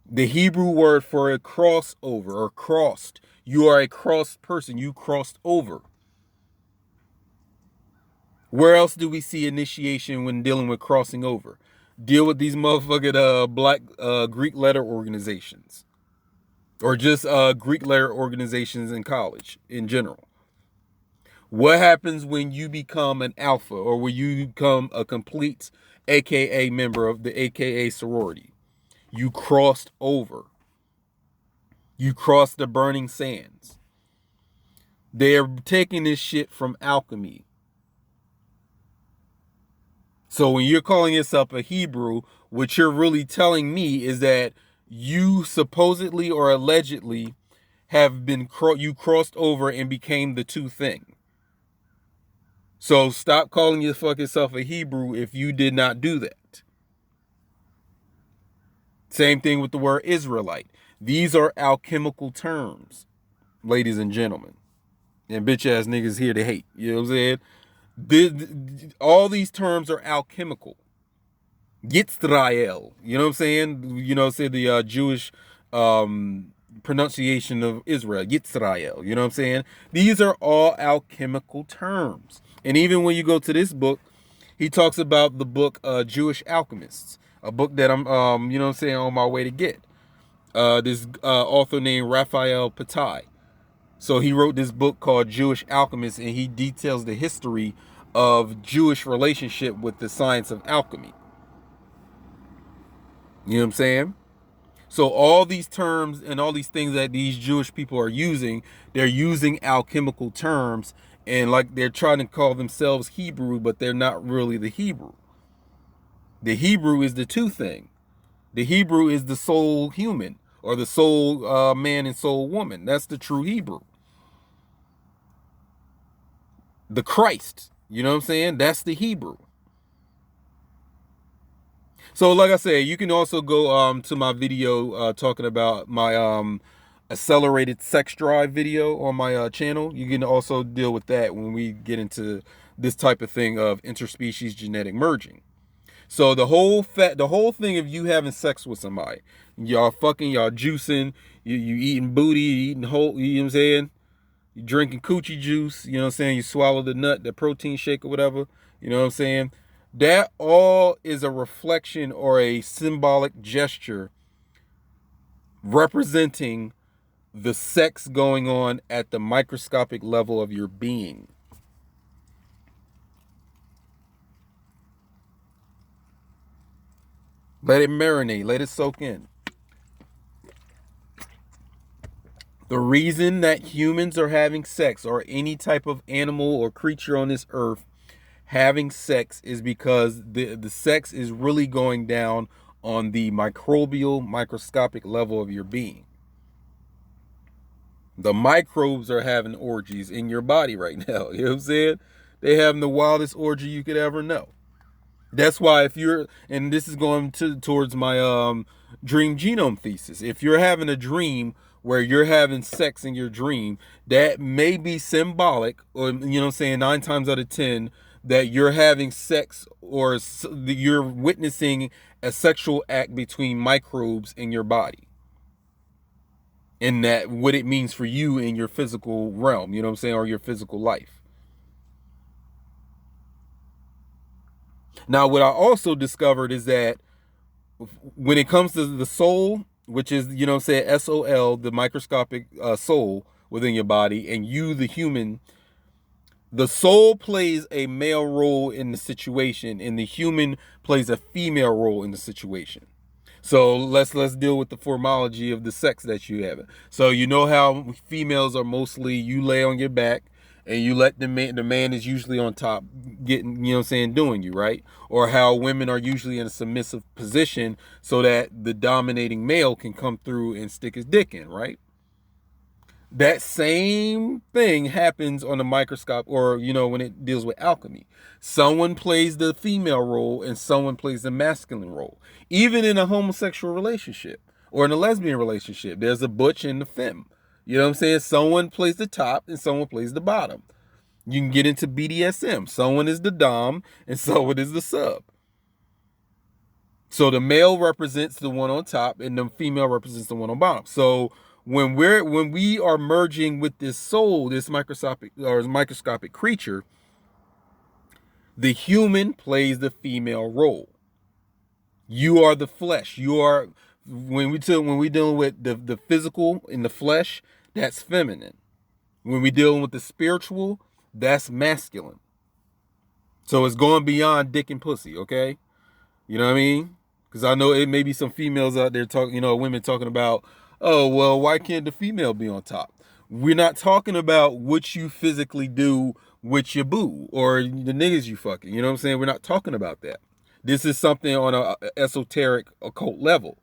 The Hebrew word for a crossover or crossed. You are a crossed person. You crossed over. Where else do we see initiation when dealing with crossing over? Deal with these motherfucking black Greek letter organizations. Or just Greek letter organizations in college in general. What happens when you become an alpha or when you become a complete AKA member of the AKA sorority? You crossed over. You crossed the burning sands. They're taking this shit from alchemy. So when you're calling yourself a Hebrew, what you're really telling me is that you supposedly or allegedly have been you crossed over and became the two thing. So stop calling your fucking self a Hebrew if you did not do that. Same thing with the word Israelite. These are alchemical terms, ladies and gentlemen. And bitch ass niggas here to hate. You know what I'm saying? All these terms are alchemical. Yitzrael. You know what I'm saying? You know, say the Jewish pronunciation of Israel. Yitzrael. You know what I'm saying? These are all alchemical terms. And even when you go to this book, he talks about the book Jewish Alchemists, a book that I'm, you know what I'm saying, on my way to get. This author named Raphael Patai. So he wrote this book called Jewish Alchemists, and he details the history of Jewish relationship with the science of alchemy. You know what I'm saying? So all these terms and all these things that these Jewish people are using, they're using alchemical terms, and like they're trying to call themselves Hebrew, but they're not really the Hebrew. The Hebrew is the two thing. The Hebrew is the soul human, or the soul man and soul woman. That's the true Hebrew. The Christ, you know what I'm saying? That's the Hebrew. So like I said, you can also go to my video talking about my accelerated sex drive video on my channel. You can also deal with that when we get into this type of thing of interspecies genetic merging. So the whole thing of you having sex with somebody, y'all fucking, y'all juicing, you eating booty, you eating whole, you know what I'm saying? You drinking coochie juice, you know what I'm saying? You swallow the nut, the protein shake or whatever, you know what I'm saying? That all is a reflection or a symbolic gesture representing the sex going on at the microscopic level of your being. Let it marinate, let it soak in. The reason that humans are having sex, or any type of animal or creature on this earth having sex, is because the sex is really going down on the microbial, microscopic level of your being. The microbes are having orgies in your body right now. You know what I'm saying? They having the wildest orgy you could ever know. That's why if you're, and this is going towards my dream genome thesis. If you're having a dream where you're having sex in your dream, that may be symbolic, or you know what I'm saying, 9 times out of 10, that you're having sex, or you're witnessing a sexual act between microbes in your body. And that what it means for you in your physical realm, you know what I'm saying, or your physical life. Now, what I also discovered is that when it comes to the soul, which is, you know what I'm saying, SOL, the microscopic soul within your body, and you, the human, the soul plays a male role in the situation, and the human plays a female role in the situation. So let's deal with the formology of the sex that you have. So you know how females are mostly, you lay on your back and you let the man is usually on top getting, you know what I'm saying, doing you, right? Or how women are usually in a submissive position so that the dominating male can come through and stick his dick in, right? That same thing happens on the microscope, or, you know, when it deals with alchemy. Someone plays the female role and someone plays the masculine role. Even in a homosexual relationship or in a lesbian relationship, there's a butch and a femme. You know what I'm saying? Someone plays the top and someone plays the bottom. You can get into BDSM. Someone is the dom and someone is the sub. So the male represents the one on top and the female represents the one on bottom. So when we are merging with this soul, this microscopic creature, the human plays the female role. You are the flesh. You are, when we dealing with the physical in the flesh, that's feminine. When we dealing with the spiritual, that's masculine. So it's going beyond dick and pussy, okay? You know what I mean? Because I know it may be some females out there talking, you know, women talking about, oh, well, why can't the female be on top? We're not talking about what you physically do with your boo or the niggas you fucking. You know what I'm saying? We're not talking about that. This is something on a esoteric occult level.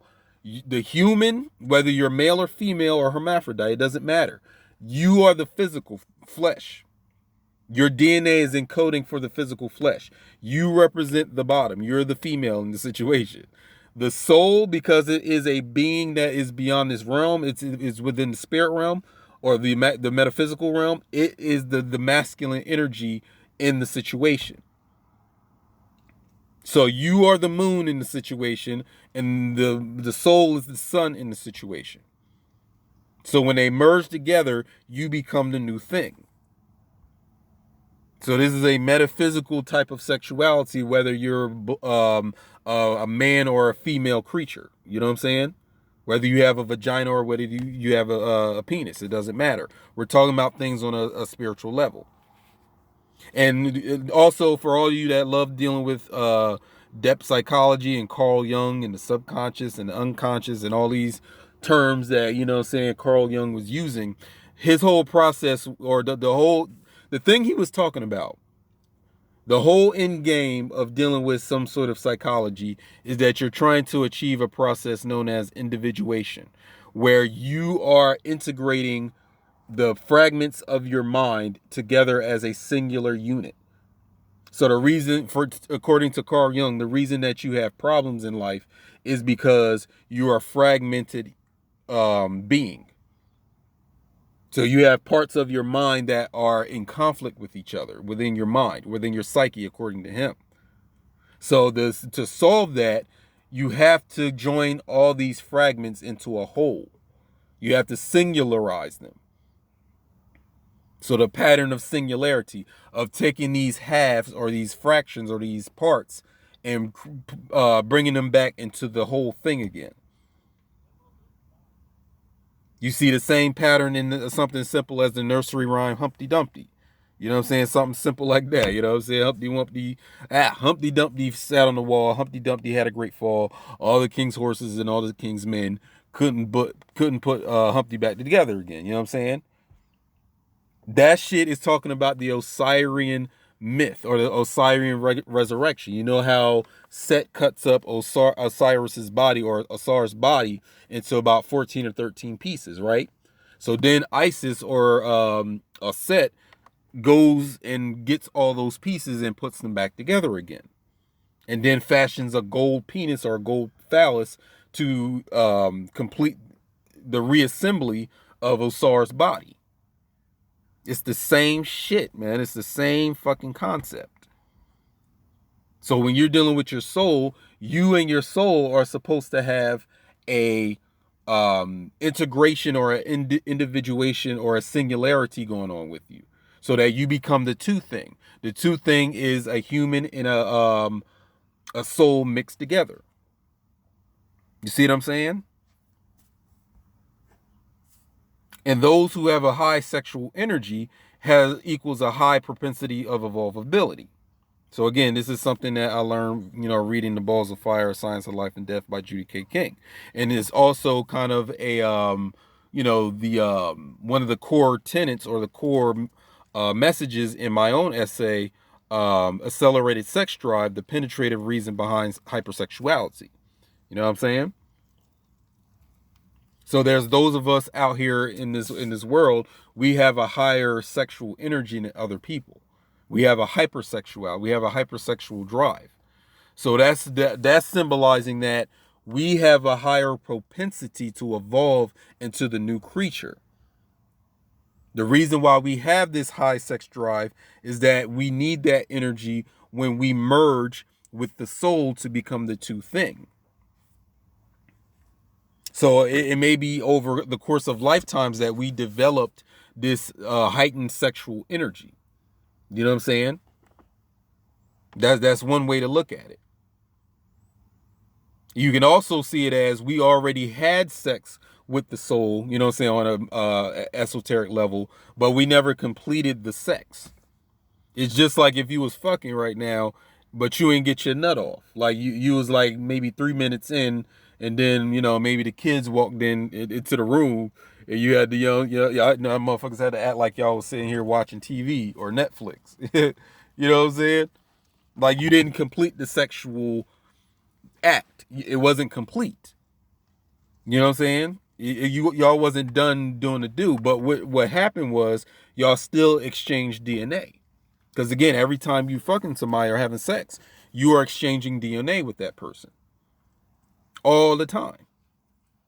The human, whether you're male or female or hermaphrodite, it doesn't matter. You are the physical flesh. Your DNA is encoding for the physical flesh. You represent the bottom. You're the female in the situation. The soul, because it is a being that is beyond this realm, it's within the spirit realm or the metaphysical realm. It is the masculine energy in the situation. So you are the moon in the situation, and the soul is the sun in the situation. So when they merge together, you become the new thing. So this is a metaphysical type of sexuality, whether you're a man or a female creature. You know what I'm saying? Whether you have a vagina or whether you have a penis, it doesn't matter. We're talking about things on a spiritual level. And also for all of you that love dealing with depth psychology and Carl Jung and the subconscious and the unconscious and all these terms that, you know what I'm saying, Carl Jung was using, his whole process, or the thing he was talking about, the whole end game of dealing with some sort of psychology is that you're trying to achieve a process known as individuation, where you are integrating the fragments of your mind together as a singular unit. So the reason for, according to Carl Jung, the reason that you have problems in life is because you are a fragmented being. So you have parts of your mind that are in conflict with each other within your mind, within your psyche, according to him. So to solve that, you have to join all these fragments into a whole. You have to singularize them. So the pattern of singularity, of taking these halves or these fractions or these parts and bringing them back into the whole thing again. You see the same pattern in something simple as the nursery rhyme Humpty Dumpty. You know what I'm saying? Something simple like that. You know what I'm saying? Humpty Dumpty sat on the wall. Humpty Dumpty had a great fall. All the king's horses and all the king's men couldn't put Humpty back together again. You know what I'm saying? That shit is talking about the Osirian myth or the Osirian resurrection. You know how Set cuts up Osiris's body or Osiris' body into about 14 or 13 pieces, right? So then Isis or Set goes and gets all those pieces and puts them back together again. And then fashions a gold penis or a gold phallus to complete the reassembly of Osiris' body. It's the same shit, man. It's the same fucking concept. So when you're dealing with your soul, you and your soul are supposed to have a integration or an individuation or a singularity going on with you, so that you become the two thing. The two thing is a human and a soul mixed together. You see what I'm saying? And those who have a high sexual energy has equals a high propensity of evolvability. So again, this is something that I learned, reading The Balls of Fire, Science of Life and Death by Judy K. King. And it's also kind of a, the one of the core tenets or the core messages in my own essay, Accelerated Sex Drive, the penetrative reason behind hypersexuality. You know what I'm saying? So there's those of us out here in this world, we have a higher sexual energy than other people. We have a hypersexual. We have a hypersexual drive. So that's symbolizing that we have a higher propensity to evolve into the new creature. The reason why we have this high sex drive is that we need that energy when we merge with the soul to become the two thing. So it may be over the course of lifetimes that we developed this heightened sexual energy. You know what I'm saying? That's one way to look at it. You can also see it as we already had sex with the soul, you know what I'm saying, on a esoteric level, but we never completed the sex. It's just like if you was fucking right now, but you ain't get your nut off. Like you was like maybe 3 minutes in, and then maybe the kids walked into the room, and you had the motherfuckers had to act like y'all was sitting here watching TV or Netflix. You know what I'm saying? Like you didn't complete the sexual act. It wasn't complete. You know what I'm saying? Y'all wasn't done doing the do, but what happened was y'all still exchanged DNA. Because again, every time you fucking somebody or having sex, you are exchanging DNA with that person all the time.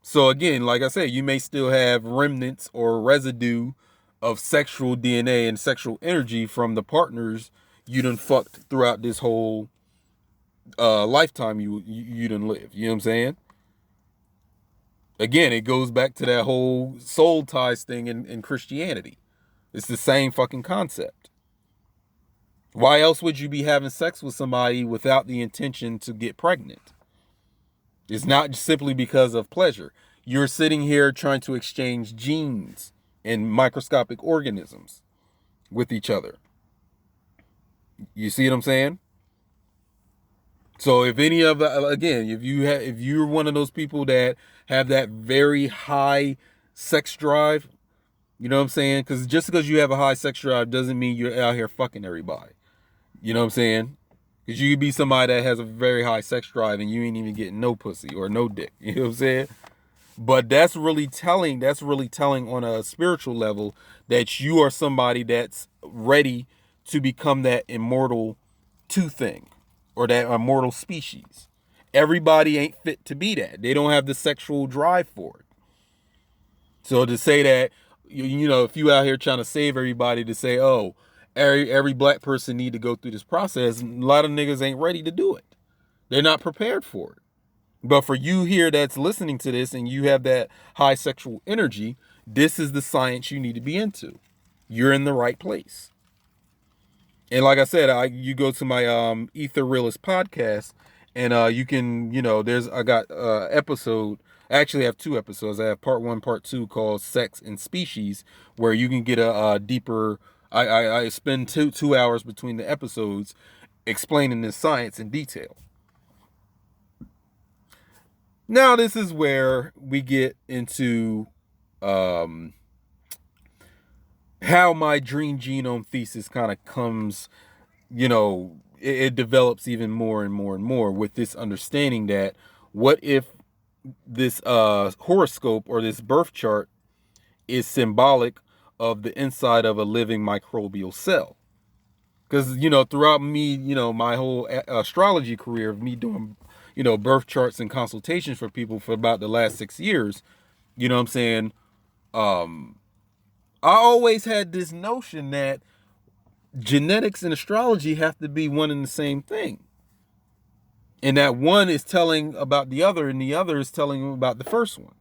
So again, like I said, you may still have remnants or residue of sexual DNA and sexual energy from the partners you done fucked throughout this whole lifetime you done live. You know what I'm saying? Again, it goes back to that whole soul ties thing in Christianity. It's the same fucking concept. Why else would you be having sex with somebody without the intention to get pregnant? It's not simply because of pleasure. You're sitting here trying to exchange genes and microscopic organisms with each other. You see what I'm saying? So if any of again, if you're one of those people that have that very high sex drive, you know what I'm saying? Because just because you have a high sex drive doesn't mean you're out here fucking everybody. You know what I'm saying? Because you could be somebody that has a very high sex drive and you ain't even getting no pussy or no dick. You know what I'm saying? But that's really telling. That's really telling on a spiritual level that you are somebody that's ready to become that immortal two thing or that immortal species. Everybody ain't fit to be that. They don't have the sexual drive for it. So to say that, you know, if you out here trying to save everybody, to say, oh, every black person need to go through this process, a lot of niggas ain't ready to do it. They're not prepared for it. But for you here that's listening to this and you have that high sexual energy, this is the science you need to be into. You're in the right place. And like I said, you go to my Ether Realist podcast, and you can, you know, I got episode. I actually have 2 episodes. I have part 1, part 2 called Sex and Species, where you can get a deeper. I spend two hours between the episodes explaining this science in detail. Now this is where we get into how my dream genome thesis kind of comes, you know, it develops even more and more and more with this understanding that what if this horoscope or this birth chart is symbolic of the inside of a living microbial cell? Because, you know, throughout me, you know, my whole astrology career of me doing, you know, birth charts and consultations for people for about the last 6 years, you know what I'm saying? I always had this notion that genetics and astrology have to be one and the same thing. And that one is telling about the other and the other is telling about the first one.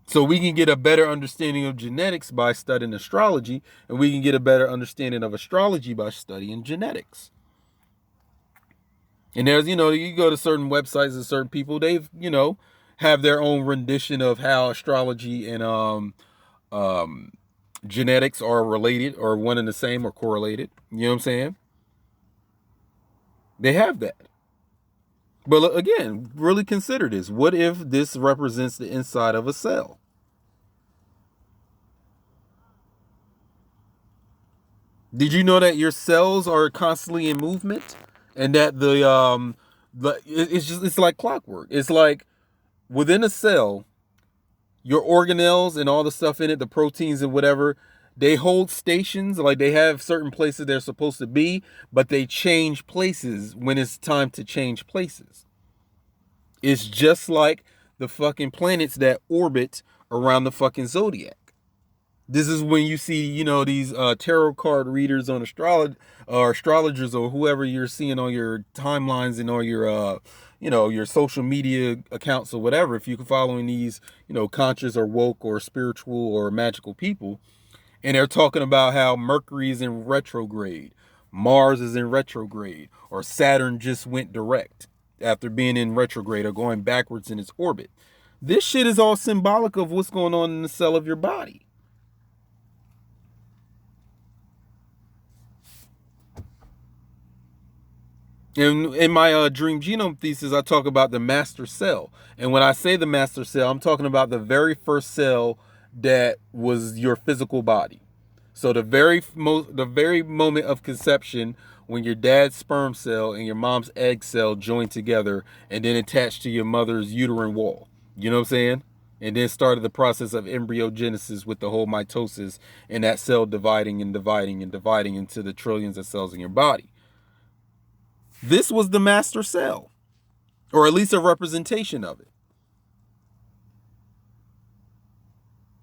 So we can get a better understanding of genetics by studying astrology, and we can get a better understanding of astrology by studying genetics. And there's, you know, you go to certain websites and certain people, they've, you know, have their own rendition of how astrology and genetics are related or one and the same or correlated. You know what I'm saying? They have that. But again, really consider this. What if this represents the inside of a cell? Did you know that your cells are constantly in movement, and that it's like clockwork. It's like within a cell, your organelles and all the stuff in it, the proteins and whatever, they hold stations. Like they have certain places they're supposed to be, but they change places when it's time to change places. It's just like the fucking planets that orbit around the fucking zodiac. This is when you see, you know, these tarot card readers on astrologers or whoever you're seeing on your timelines and on your, you know, your social media accounts or whatever. If you're following these, you know, conscious or woke or spiritual or magical people, and they're talking about how Mercury is in retrograde, Mars is in retrograde, or Saturn just went direct after being in retrograde or going backwards in its orbit. This shit is all symbolic of what's going on in the cell of your body. In my dream genome thesis, I talk about the master cell. And when I say the master cell, I'm talking about the very first cell that was your physical body. So the very moment of conception, when your dad's sperm cell and your mom's egg cell join together and then attach to your mother's uterine wall. You know what I'm saying? And then started the process of embryogenesis with the whole mitosis and that cell dividing and dividing and dividing into the trillions of cells in your body. This was the master cell, or at least a representation of it.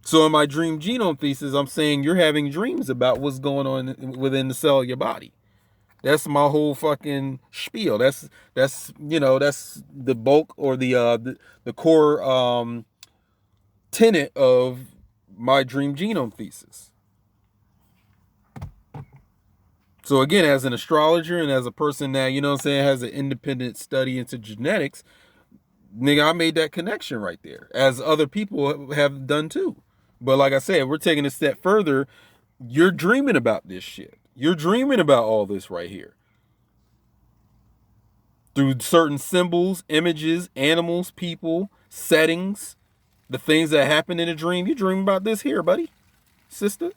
So in my dream genome thesis, I'm saying you're having dreams about what's going on within the cell of your body. That's my whole fucking spiel. That's that's the bulk or the core tenet of my dream genome thesis. So again, as an astrologer and as a person that, has an independent study into genetics, nigga, I made that connection right there, as other people have done too. But like I said, we're taking a step further. You're dreaming about this shit. You're dreaming about all this right here. Through certain symbols, images, animals, people, settings, the things that happen in a dream. You dream about this here, buddy, sister.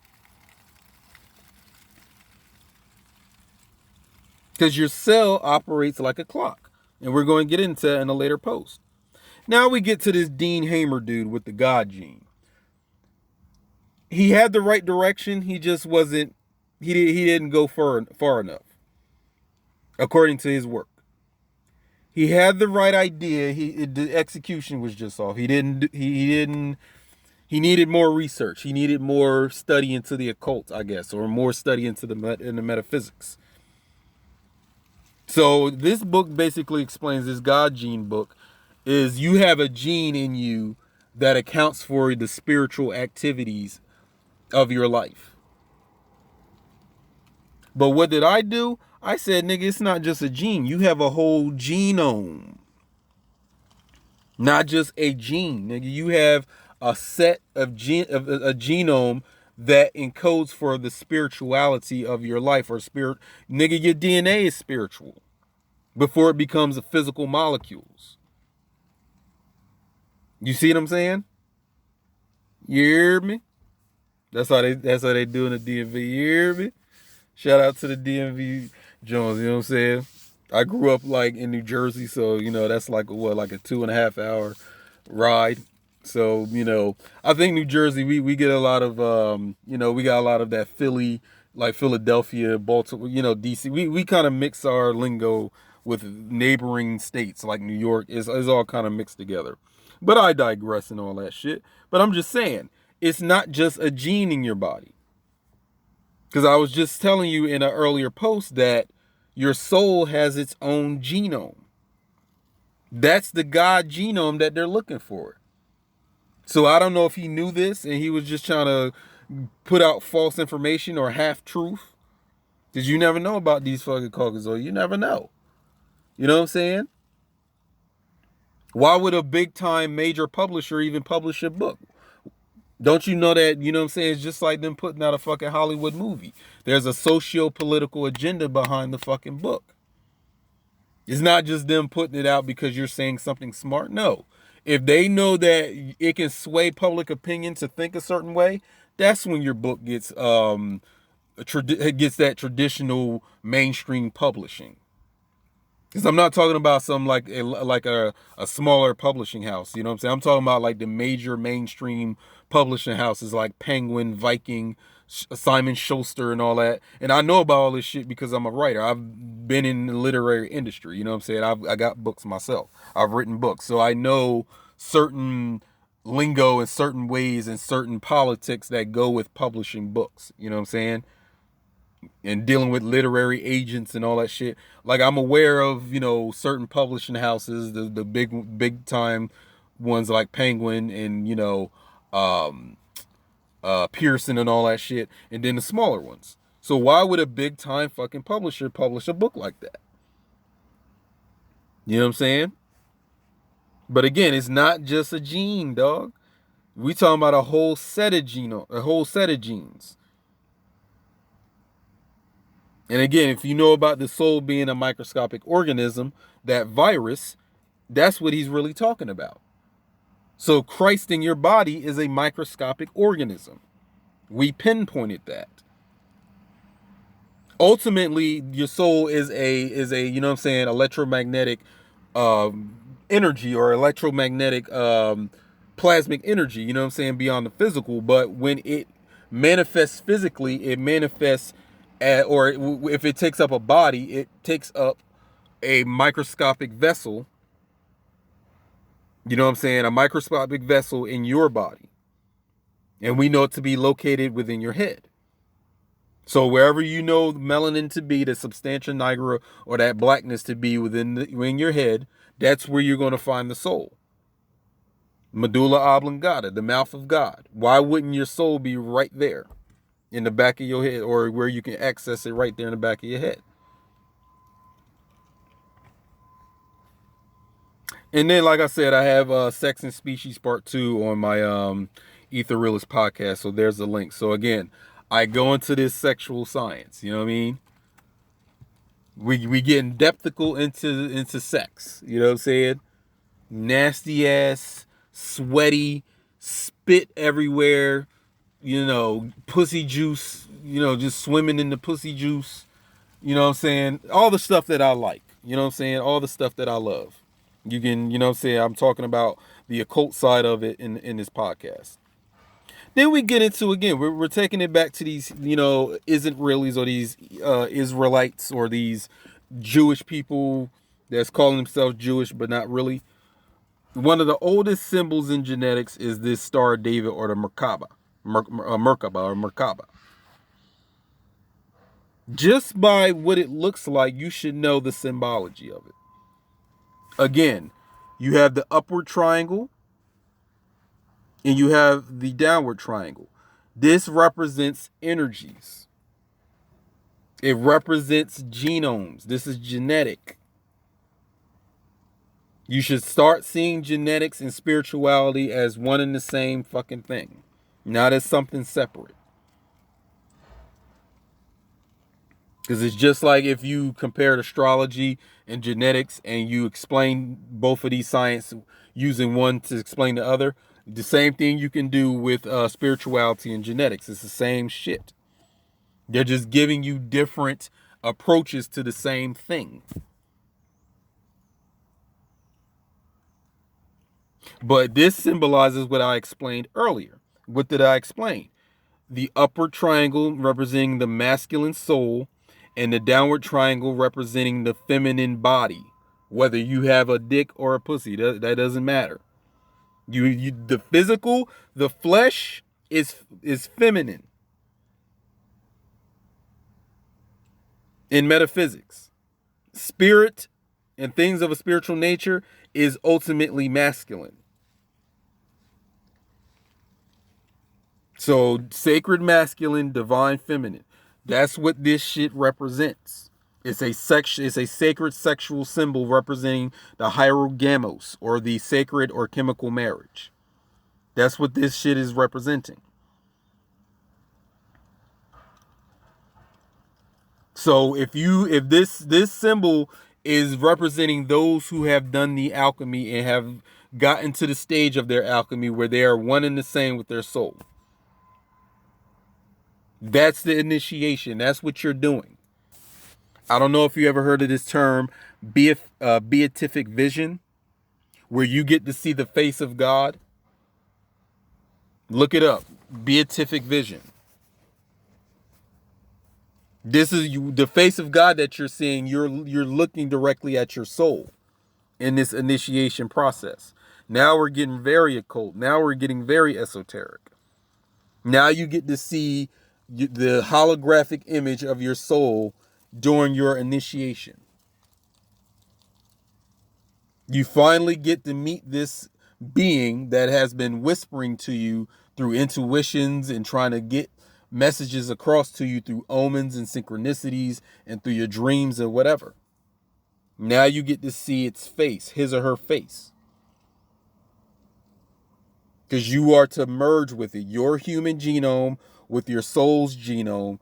Because your cell operates like a clock. And we're going to get into that in a later post. Now we get to this Dean Hamer dude with the God gene. He had the right direction. He just wasn't, he didn't go far enough, according to his work. He had the right idea. The execution was just off. He needed more research. He needed more study into the occult, I guess, or more study into the metaphysics. So this book basically explains, this God gene book is, you have a gene in you that accounts for the spiritual activities of your life. But what did I do? I said, nigga, it's not just a gene. You have a whole genome. Not just a gene, nigga. You have a set of a genome that encodes for the spirituality of your life, or spirit. Nigga, your DNA is spiritual before it becomes a physical molecules. You see what I'm saying? You hear me? That's how they do in the DMV. You hear me? Shout out to the DMV Jones, you know what I'm saying? I grew up like in New Jersey, so that's like a 2.5 hour ride. So, I think New Jersey, we get a lot of we got a lot of that Philly, like Philadelphia, Baltimore, DC. We kind of mix our lingo with neighboring states like New York. Is all kind of mixed together. But I digress and all that shit. But I'm just saying, it's not just a gene in your body. Because I was just telling you in an earlier post that your soul has its own genome. That's the God genome that they're looking for. So I don't know if he knew this and he was just trying to put out false information or half truth. Because you never know about these fucking Caucasoids. You never know. You know what I'm saying? Why would a big time major publisher even publish a book? Don't you know that, you know what I'm saying? It's just like them putting out a fucking Hollywood movie. There's a socio-political agenda behind the fucking book. It's not just them putting it out because you're saying something smart. No. If they know that it can sway public opinion to think a certain way, that's when your book gets that traditional mainstream publishing. Because I'm not talking about some like a smaller publishing house. You know what I'm saying? I'm talking about like the major mainstream publishing houses like Penguin, Viking, Simon Schuster, and all that. And I know about all this shit because I'm a writer. I've been in the literary industry. You know what I'm saying? I got books myself. I've written books. So I know certain lingo and certain ways and certain politics that go with publishing books. You know what I'm saying? And dealing with literary agents and all that shit. Like, I'm aware of, certain publishing houses, the big time ones like Penguin and, Pearson and all that shit, and then the smaller ones. So why would a big time fucking publisher publish a book like that? You know what I'm saying? But again, it's not just a gene, dog. We talking about a whole set of genes. And again, if you know about the soul being a microscopic organism, that virus, that's what he's really talking about. So Christ in your body is a microscopic organism. We pinpointed that. Ultimately, your soul is a electromagnetic energy, or electromagnetic plasmic energy, you know what I'm saying, beyond the physical. But when it manifests physically, it manifests or if it takes up a body, it takes up a microscopic vessel, you know what I'm saying, a microscopic vessel in your body. And we know it to be located within your head. So wherever you know melanin to be, the substantia nigra, or that blackness to be within your head, that's where you're going to find the soul. Medulla oblongata, the mouth of God. Why wouldn't your soul be right there in the back of your head, or where you can access it right there in the back of your head? And then, like I said, I have Sex and Species Part 2 on my Ether Realist podcast. So there's the link. So again, I go into this sexual science. You know what I mean? We getting depthical into sex. You know what I'm saying? Nasty ass, sweaty, spit everywhere. You know, pussy juice. You know, just swimming in the pussy juice. You know what I'm saying? All the stuff that I like. You know what I'm saying? All the stuff that I love. You can, you know what I'm saying? I'm talking about the occult side of it in this podcast. Then we get into, again, we're taking it back to these, you know, Israelis or these Israelites or these Jewish people that's calling themselves Jewish, but not really. One of the oldest symbols in genetics is this Star of David, or the Merkaba. Merkaba. Just by what it looks like, you should know the symbology of it. Again, you have the upward triangle and you have the downward triangle. This represents energies. It represents genomes. This is genetic. You should start seeing genetics and spirituality as one and the same fucking thing, not as something separate. Because it's just like if you compared astrology and genetics and you explain both of these science using one to explain the other. The same thing you can do with spirituality and genetics. It's the same shit. They're just giving you different approaches to the same thing. But this symbolizes what I explained earlier. What did I explain? The upward triangle representing the masculine soul, and the downward triangle representing the feminine body. Whether you have a dick or a pussy, that doesn't matter. The physical, the flesh is feminine in metaphysics. Spirit and things of a spiritual nature is ultimately masculine. So sacred masculine, divine feminine. That's what this shit represents. It's a sacred sexual symbol representing the hierogamos, or the sacred or chemical marriage. That's what this shit is representing. So if this symbol is representing those who have done the alchemy and have gotten to the stage of their alchemy where they are one and the same with their soul. That's the initiation. That's what you're doing. I don't know if you ever heard of this term, beatific vision, where you get to see the face of God. Look it up. Beatific vision. This is the face of God that you're seeing. You're looking directly at your soul in this initiation process. Now we're getting very occult. Now we're getting very esoteric. Now you get to see the holographic image of your soul during your initiation. You finally get to meet this being that has been whispering to you through intuitions and trying to get messages across to you through omens and synchronicities and through your dreams or whatever. Now you get to see its face, his or her face. Because you are to merge with it. Your human genome with your soul's genome.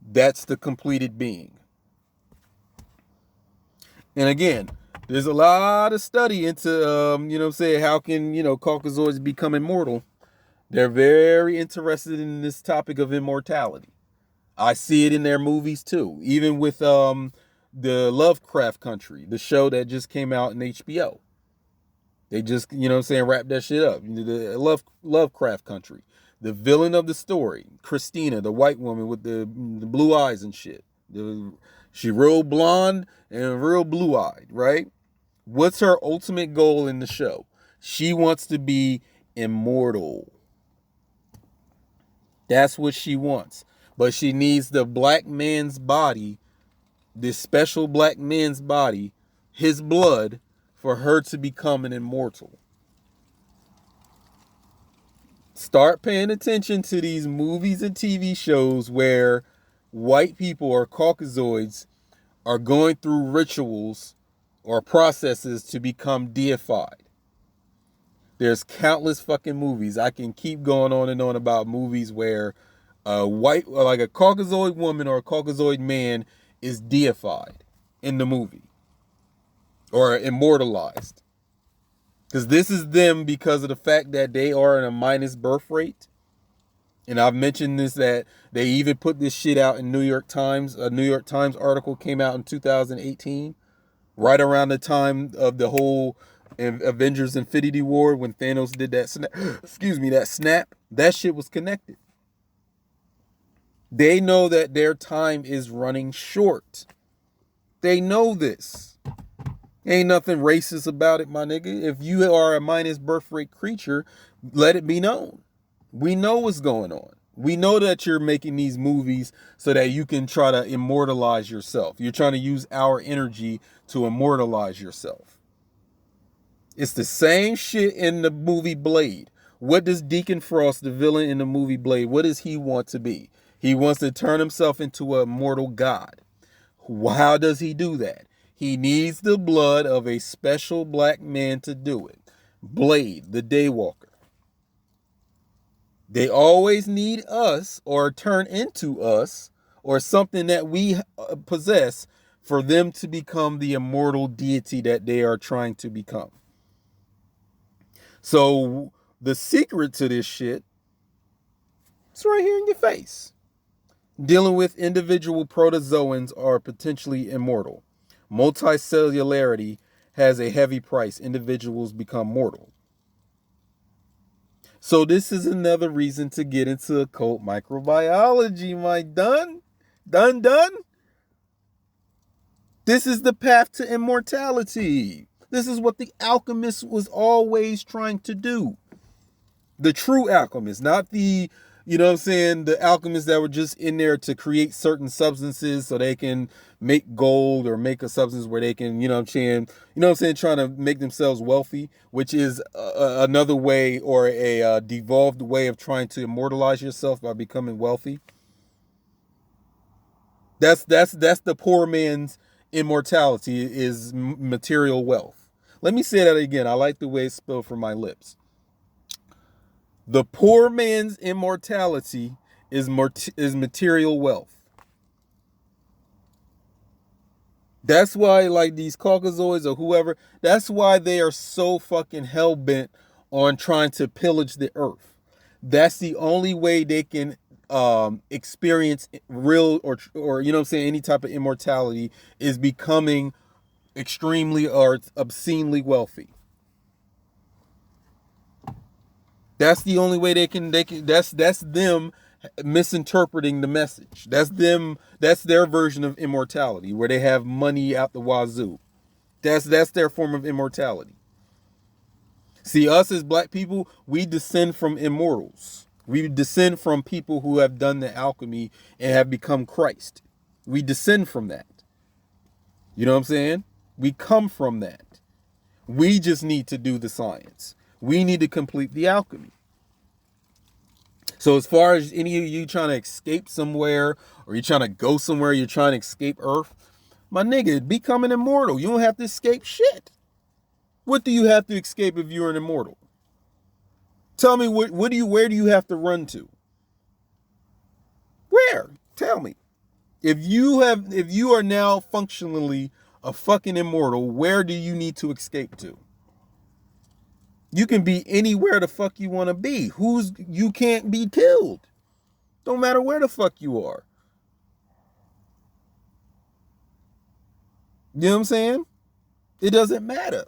That's the completed being. And again, there's a lot of study into, you know what I'm saying, how can, Caucasoids become immortal. They're very interested in this topic of immortality. I see it in their movies too. Even with the Lovecraft Country, the show that just came out in HBO. They just, you know what I'm saying, wrap that shit up. The Lovecraft country. The villain of the story, Christina, the white woman with the blue eyes and shit. She real blonde and real blue-eyed, right? What's her ultimate goal in the show? She wants to be immortal. That's what she wants. But she needs the black man's body, this special black man's body, his blood, for her to become an immortal. Start paying attention to these movies and TV shows where white people or Caucasoids are going through rituals or processes to become deified. There's countless fucking movies. I can keep going on and on about movies where a white, like a Caucasoid woman or a Caucasoid man is deified in the movie or immortalized. Because this is them because of the fact that they are in a minus birth rate. And I've mentioned this, that they even put this shit out in New York Times. A New York Times article came out in 2018, right around the time of the whole Avengers Infinity War when Thanos did that snap. That snap. That shit was connected. They know that their time is running short. They know this. Ain't nothing racist about it, my nigga. If you are a minus birth rate creature, let it be known. We know what's going on. We know that you're making these movies so that you can try to immortalize yourself. You're trying to use our energy to immortalize yourself. It's the same shit in the movie Blade. What does Deacon Frost, the villain in the movie Blade, what does he want to be? He wants to turn himself into a mortal god. How does he do that? He needs the blood of a special black man to do it. Blade, the Daywalker. They always need us or turn into us or something that we possess for them to become the immortal deity that they are trying to become. So the secret to this shit is right here in your face. Dealing with individual protozoans are potentially immortal. Multicellularity has a heavy price. Individuals become mortal. So this is another reason to get into occult microbiology, my done. This is the path to immortality. This is what the alchemist was always trying to do. The true alchemists, not the, you know what I'm saying, the alchemists that were just in there to create certain substances so they can make gold or make a substance where they can, trying to make themselves wealthy, which is another way or a devolved way of trying to immortalize yourself by becoming wealthy. That's the poor man's immortality, is material wealth. Let me say that again. I like the way it's spelled from my lips. The poor man's immortality is material wealth. That's why, like, these Caucasoids or whoever, that's why they are so fucking hell-bent on trying to pillage the earth. That's the only way they can experience real or any type of immortality, is becoming extremely or obscenely wealthy. That's the only way they can that's them misinterpreting the message. That's their version of immortality, where they have money out the wazoo. That's their form of immortality. See, us as black people, we descend from immortals. We descend from people who have done the alchemy and have become Christ. We descend from that. You know what I'm saying? We come from that. We just need to do the science. We need to complete the alchemy. So as far as any of you trying to escape somewhere, or you're trying to go somewhere, you're trying to escape Earth, my nigga, becoming immortal. You don't have to escape shit. What do you have to escape if you're an immortal? Tell me, where do you have to run to? Where? Tell me. If you are now functionally a fucking immortal, where do you need to escape to? You can be anywhere the fuck you want to be. You can't be killed. Don't matter where the fuck you are. You know what I'm saying? It doesn't matter.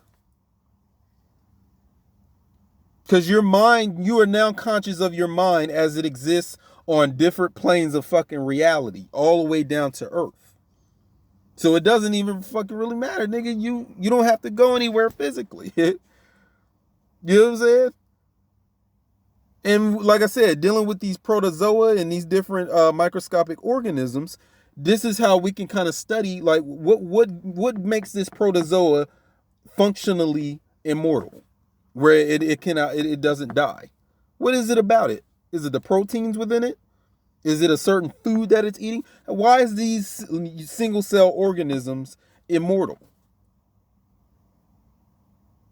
Because your mind, you are now conscious of your mind as it exists on different planes of fucking reality, all the way down to Earth. So it doesn't even fucking really matter, nigga. You don't have to go anywhere physically. You know what I'm saying? And like I said, dealing with these protozoa and these different microscopic organisms, this is how we can kind of study like what makes this protozoa functionally immortal, where it doesn't die. What is it about it? Is it the proteins within it? Is it a certain food that it's eating? Why is these single cell organisms immortal?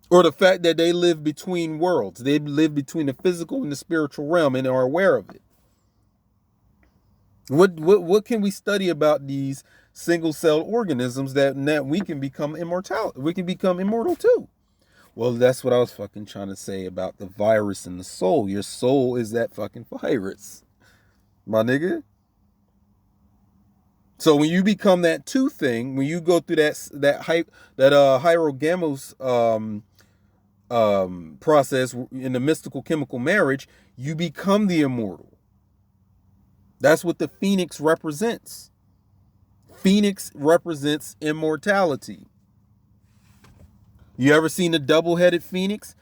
Or the fact that they live between worlds. They live between the physical and the spiritual realm and are aware of it. What can we study about these single cell organisms that we can become immortal? We can become immortal too. Well, that's what I was fucking trying to say about the virus and the soul. Your soul is that fucking virus, my nigga. So when you become that two thing, when you go through that hierogamos process in the mystical chemical marriage, you become the immortal. That's what the phoenix represents. Phoenix represents immortality. You ever seen a double-headed phoenix?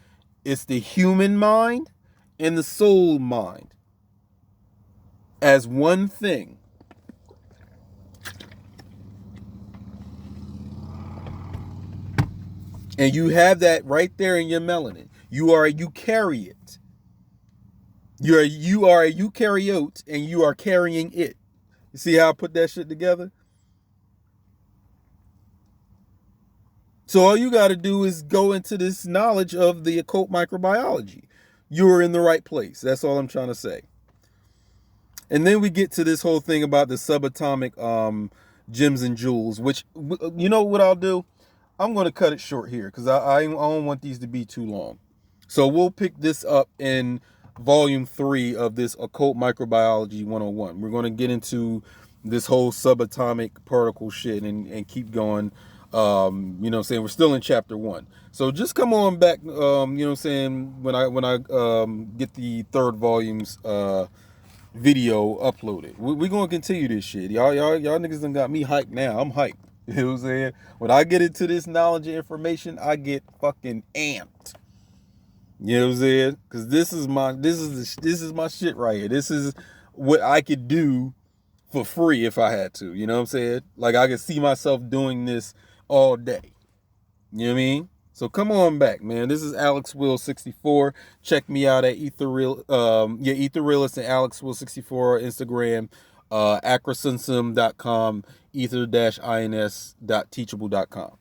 It's the human mind and the soul mind as one thing. And you have that right there in your melanin. You are a eukaryote. You are a eukaryote, and you are carrying it. You see how I put that shit together? So all you got to do is go into this knowledge of the occult microbiology. You're in the right place. That's all I'm trying to say. And then we get to this whole thing about the subatomic gems and jewels, which, you know what I'll do? I'm going to cut it short here because I don't want these to be too long. So we'll pick this up in volume 3 of this Occult Microbiology 101. We're going to get into this whole subatomic particle shit and keep going. You know what I'm saying? We're still in chapter 1. So just come on back, you know what I'm saying, when I get the third volume's video uploaded. We're going to continue this shit. Y'all niggas done got me hyped now. I'm hyped. You know what I'm saying? When I get into this knowledge and information, I get fucking amped. You know what I'm saying? Because this is my shit right here. This is what I could do for free if I had to. You know what I'm saying? Like I could see myself doing this all day. You know what I mean? So come on back, man. This is Alex Will 64. Check me out at Etherrealist and Alex Will 64 Instagram, acrosensum.com, ether-ins.teachable.com.